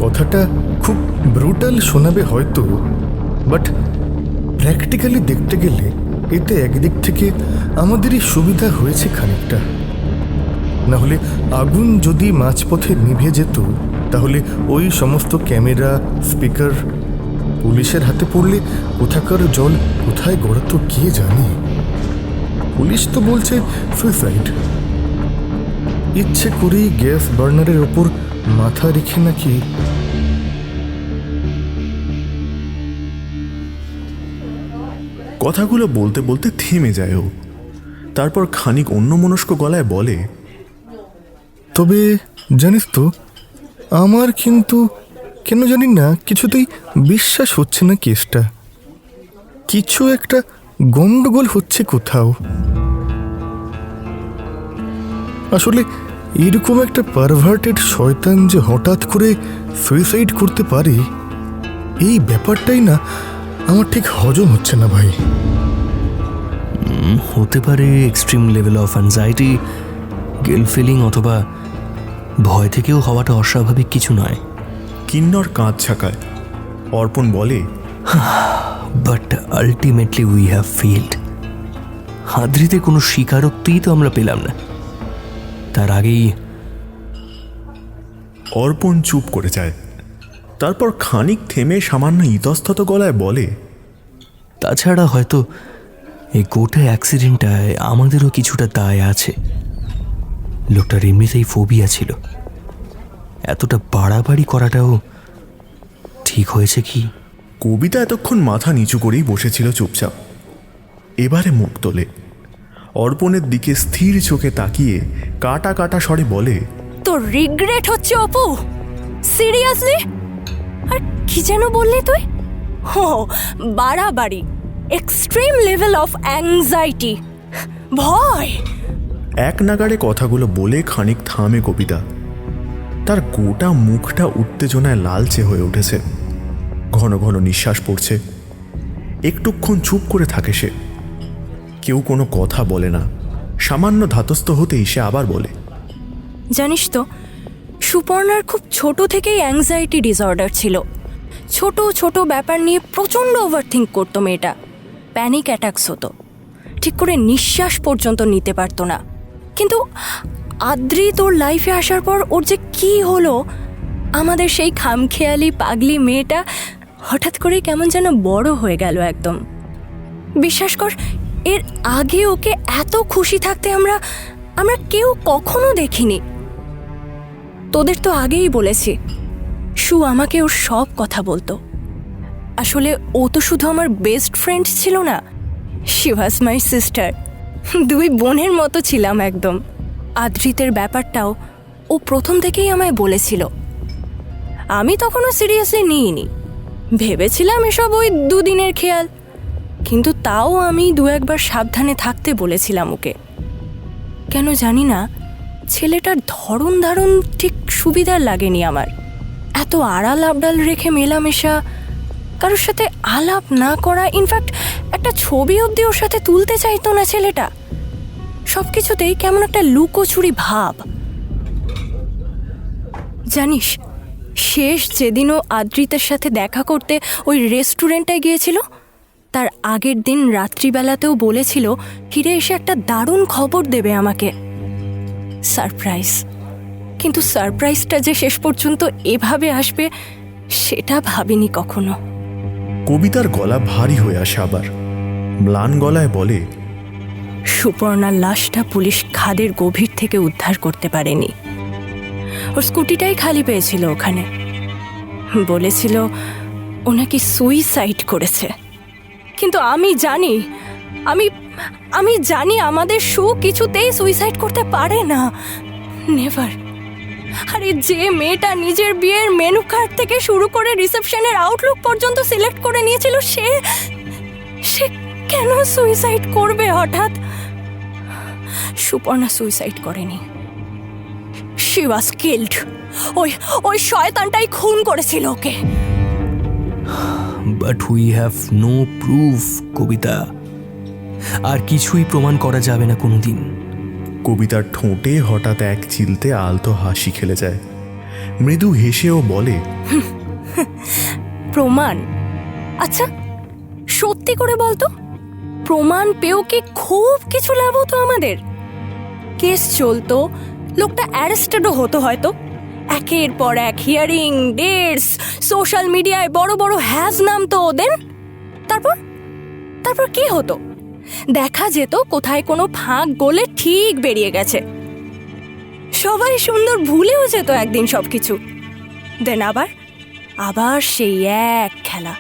কথাটা খুব ব্রুটাল শোনাবে হয়তো, বাট প্র্যাকটিক্যালি দেখতে গেলে এতে একদিক থেকে আমাদেরই সুবিধা হয়েছে খানিকটা। নাহলে আগুন যদি মাঝপথে নিভে যেত তাহলে ওই সমস্ত ক্যামেরা, স্পিকার পুলিশের হাতে পড়লে কোথাকার জল কোথায় গড়াতো কে জানে। পুলিশ তো বলছে সুইসাইড, ইচ্ছে করেই গ্যাস বার্নারের ওপর মাথা রেখে নাকি। কথাগুলো বলতে বলতে থেমে যায় ও। তারপর খানিক অন্যমনস্ক গলায় বলে, তবে জানিস তো, আমার কিন্তু কেন জানি না কিছুতেই বিশ্বাস হচ্ছে না কেসটা। কিছু একটা গন্ডগোল হচ্ছে কোথাও। আসলে এরকম একটা পারভার্টেড শয়তান যে হঠাৎ করে সুইসাইড করতে পারে, এই ব্যাপারটাই না আমার ঠিক হজম হচ্ছে না ভাই। হতে পারে extreme level of anxiety, guilt feeling, অথবা ভয় থেকেও হওয়াটা অস্বাভাবিক কিছু নয়। কিন্নর কাঁধ ছাকায়। অর্পণ বলে, but ultimately we have failed. হাদ্রিতে কোনো স্বীকারোক্তিই তো আমরা পেলাম না। তার আগেই অর্পণ চুপ করে যায়। তারপর খানিক থেমে সামান্য ইতস্তত গলায় বলে, তাছাড়া হয়তো এই গোটা অ্যাক্সিডেন্টটায় আমাদেরও কিছুটা দায় আছে। লোকটার এমনিতেই ফোবিয়া ছিল, এতটা বাড়াবাড়ি করাটাও ঠিক হয়েছে কি? কবিতা এতক্ষণ মাথা নিচু করেই বসেছিল চুপচাপ। এবারে মুখ তোলে, অর্পণের দিকে স্থির চোখে তাকিয়ে কাটা কাটা স্বরে বলে, তোর রিগ্রেট হচ্ছে অপু? সিরিয়াসলি? আর কি যেন বললি তুই? হো, বাড়াবাড়ি, এক্সট্রিম লেভেল অফ অ্যাংজাইটি, ভয়। এক নাগাড়ে কথাগুলো বলে খানিক থামে কবিতা। তার গোটা মুখটা উত্তেজনায় লালচে হয়ে উঠেছে। ঘন ঘন নিঃশ্বাস পড়ছে। একটুক্ষণ চুপ করে থাকে সে। কেউ কোনো কথা বলে না। সামান্য ধাতস্থ হতেই সে আবার বলে, জানিস তো, সুপর্ণার খুব ছোট থেকেই অ্যাংজাইটি ডিসঅর্ডার ছিল। ছোট ছোট ব্যাপার নিয়ে প্রচণ্ড ওভারথিঙ্ক করতো মেয়েটা। প্যানিক অ্যাটাকস হতো, ঠিক করে নিঃশ্বাস পর্যন্ত নিতে পারতো না। কিন্তু আদ্রি তোর লাইফে আসার পর ওর যে কি হলো, আমাদের সেই খামখেয়ালি পাগলি মেয়েটা হঠাৎ করে কেমন যেন বড় হয়ে গেল একদম। বিশ্বাস কর, এর আগে ওকে এত খুশি থাকতে আমরা কেউ কখনো দেখিনি। তোদের তো আগেই বলেছি, শু আমাকে ওর সব কথা বলতো। আসলে ও তো শুধু আমার বেস্ট ফ্রেন্ড ছিল না, শি ওয়াজ মাই সিস্টার। দুই বোনের মতো ছিলাম একদম। আদ্রিতের ব্যাপারটাও ও প্রথম থেকেই আমায় বলেছিল। আমি তখনও সিরিয়াসলি নিইনি, ভেবেছিলাম এসব ওই দুদিনের খেয়াল। কিন্তু তাও আমি দু একবার সাবধানে থাকতে বলেছিলাম ওকে। কেন জানি না, ছেলেটার ধরন ধারণ ঠিক সুবিধার লাগেনি আমার। এত আড়াল আবডাল রেখে মেলামেশা, কারোর সাথে আলাপ না করা, ইনফ্যাক্ট একটা ছবি অবধি ওর সাথে তুলতে চাইতো না ছেলেটা। সব কিছুতেই কেমন একটা লুকোচুরি ভাব। জানিস, শেষ যেদিনও আদ্রিতের সাথে দেখা করতে ওই রেস্টুরেন্টে গিয়েছিল, তার আগের দিন রাত্রিবেলাতেও বলেছিল ফিরে এসে একটা দারুণ খবর দেবে আমাকে, সারপ্রাইজ। কিন্তু সারপ্রাইজটা যে শেষ পর্যন্ত এভাবে আসবে সেটা ভাবিনি কখনো। কবিতার গলা ভারী হয়ে আসে আবার। ম্লান গলায় বলে, সুপর্ণার লাশটা পুলিশ খাদের গভীর থেকে উদ্ধার করতে পারেনি। ওর স্কুটিটাই খালি পেয়েছিল ওখানে। বলেছিল ও নাকি সুইসাইড করেছে। কিন্তু আমি জানি আমাদের শু কিছুতেই সুইসাইড করতে পারে না, নেভার। আরে যে মেয়েটা নিজের বিয়ের মেনু কার্ড থেকে শুরু করে রিসেপশনের আউটলুক পর্যন্ত সিলেক্ট করে নিয়েছিল, সে কেন সুইসাইড করবে হঠাৎ? সুপর্ণা সুইসাইড করেনি, শি ওয়াজ কিল্ড। ওই শয়তানটাই খুন করেছিল ওকে। But we have no proof Kabita. আর কিছুই প্রমাণ করা যাবে না কোনোদিন। কবিতার ঠোঁটে হঠাৎ এক চিলতে আলতো হাসি খেলে যায়। মৃদু হেসেও বলে, প্রমাণ? আচ্ছা সত্যি করে বলতো, প্রমাণ পেয়েও কি খুব কিছু লাভ হতো আমাদের? কেস চলতো, লোকটা অ্যারেস্টেডও হতো হয়তো। একের পর এক হিয়ারিং, ডেটস, সোশ্যাল মিডিয়ায় বড় বড় হ্যাজ নামতো ওদের। তারপর কি হতো? দেখা যেত কোথায় কোনো ফাঁক গলে ঠিক বেরিয়ে গেছে। সবাই সুন্দর ভুলেও যেত একদিন সবকিছু। দেন আবার সেই এক খেলা,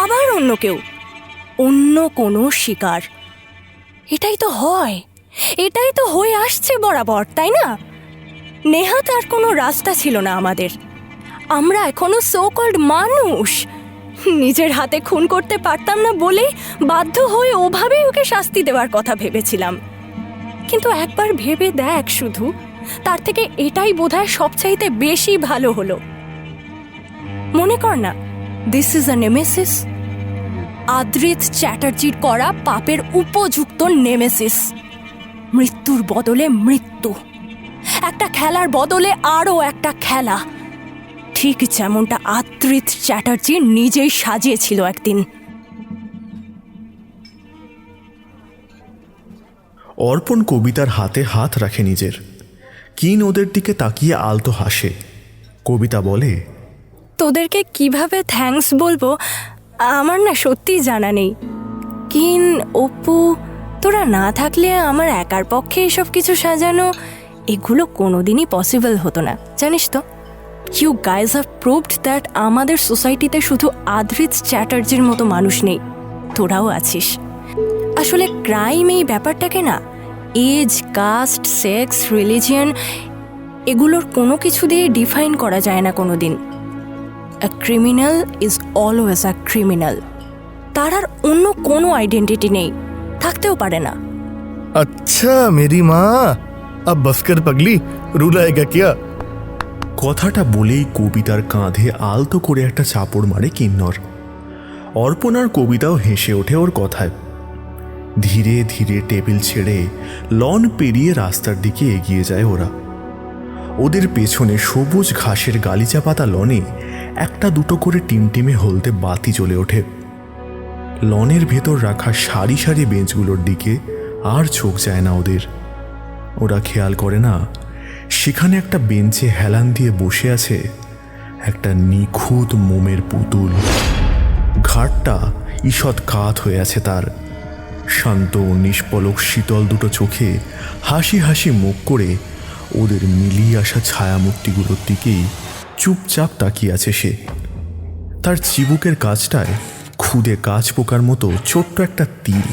আবার অন্য কেউ, অন্য কোনো শিকার। এটাই তো হয়ে আসছে বরাবর, তাই না? নেহাত আর কোনো রাস্তা ছিল না আমাদের। আমরা এখনো সো কল্ড মানুষ। নিজের হাতে খুন করতে পারতাম না বলেই বাধ্য হয়ে ওভাবেই ওকে শাস্তি দেওয়ার কথা ভেবেছিলাম। কিন্তু একবার ভেবে দেখ শুধু, তার থেকে এটাই বোধহয় সবচাইতে বেশি ভালো হলো। মনে কর না, this is a nemesis, Adrit চ্যাটার্জির করা পাপের উপযুক্ত নেমেসিস। মৃত্যুর বদলে মৃত্যু, একটা খেলার বদলে আরও একটা খেলা, ঠিক যেমনটা আদ্রিত চ্যাটার্জি নিজেই সাজিয়েছিল একদিন। অর্পণ কবিতার হাতে হাত রাখে নিজের। কিন ওদের দিকে তাকিয়ে আলতো হাসে। কবিতা বলে, তোদেরকে কিভাবে থ্যাঙ্কস বলবো আমার না সত্যিই জানা নেই। কিন, অপু, তোরা না থাকলে আমার একার পক্ষে এসব কিছু সাজানো, এগুলো কোনোদিনই পসিবল হতো না, জানিস তো। You guys have proved that আমাদের সোসাইটিতে শুধু আদ্রিত চ্যাটার্জির মতো মানুষ নেই, তোরাও আছিস। আসলে ক্রাইম এই ব্যাপারটাকে না এজ, কাস্ট, সেক্স, রিলিজিয়ন এগুলোর কোনো কিছু দিয়ে ডিফাইন করা যায় না কোনো দিন। আ criminal is always a criminal. তার আর অন্য কোনো আইডেন্টিটি নেই, থাকতেও পারে না। अच्छा मेरी माँ, अब बस कर पगली, रूल आएगा क्या? কথাটা বলেই কবিতার কাঁধে আলতো করে একটা চাপড় মারে কিন্নর। অর্পণ আর কবিতাও হেসে ওঠে ওর কথায়। ধীরে ধীরে টেবিল ছেড়ে লন পেরিয়ে রাস্তার দিকে এগিয়ে যায় ওরা। ওদের পেছনে সবুজ ঘাসের গালিচা পাতা লনে একটা দুটো করে টিমটিমে হলদে বাতি জ্বলে ওঠে। লনের ভেতর রাখা সারি সারি বেঞ্চগুলোর দিকে আর চোখ যায় না ওদের। ওরা খেয়াল করে না সেখানে একটা বেঞ্চে হেলান দিয়ে বসে আছে একটা নিখুঁত মোমের পুতুল। ঘাটটা ঈষৎ কাত হয়ে আছে তার। শান্ত নিষ্পলক শীতল দুটো চোখে হাসি হাসি মুখ করে ওদের মিলিয়ে আসা ছায়ামূর্তিগুলোর দিকেই চুপচাপ তাকিয়ে আছে সে। তার চিবুকের কাছটায় খুদে কাঁচ পোকার মতো ছোট্ট একটা তিল।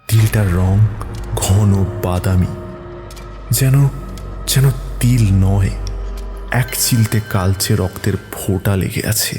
তিলটার রং ঘন বাদামি, যেন যেন তিল নয়, এক চিলতে কালচে রক্তের ফোঁটা লেগে আছে।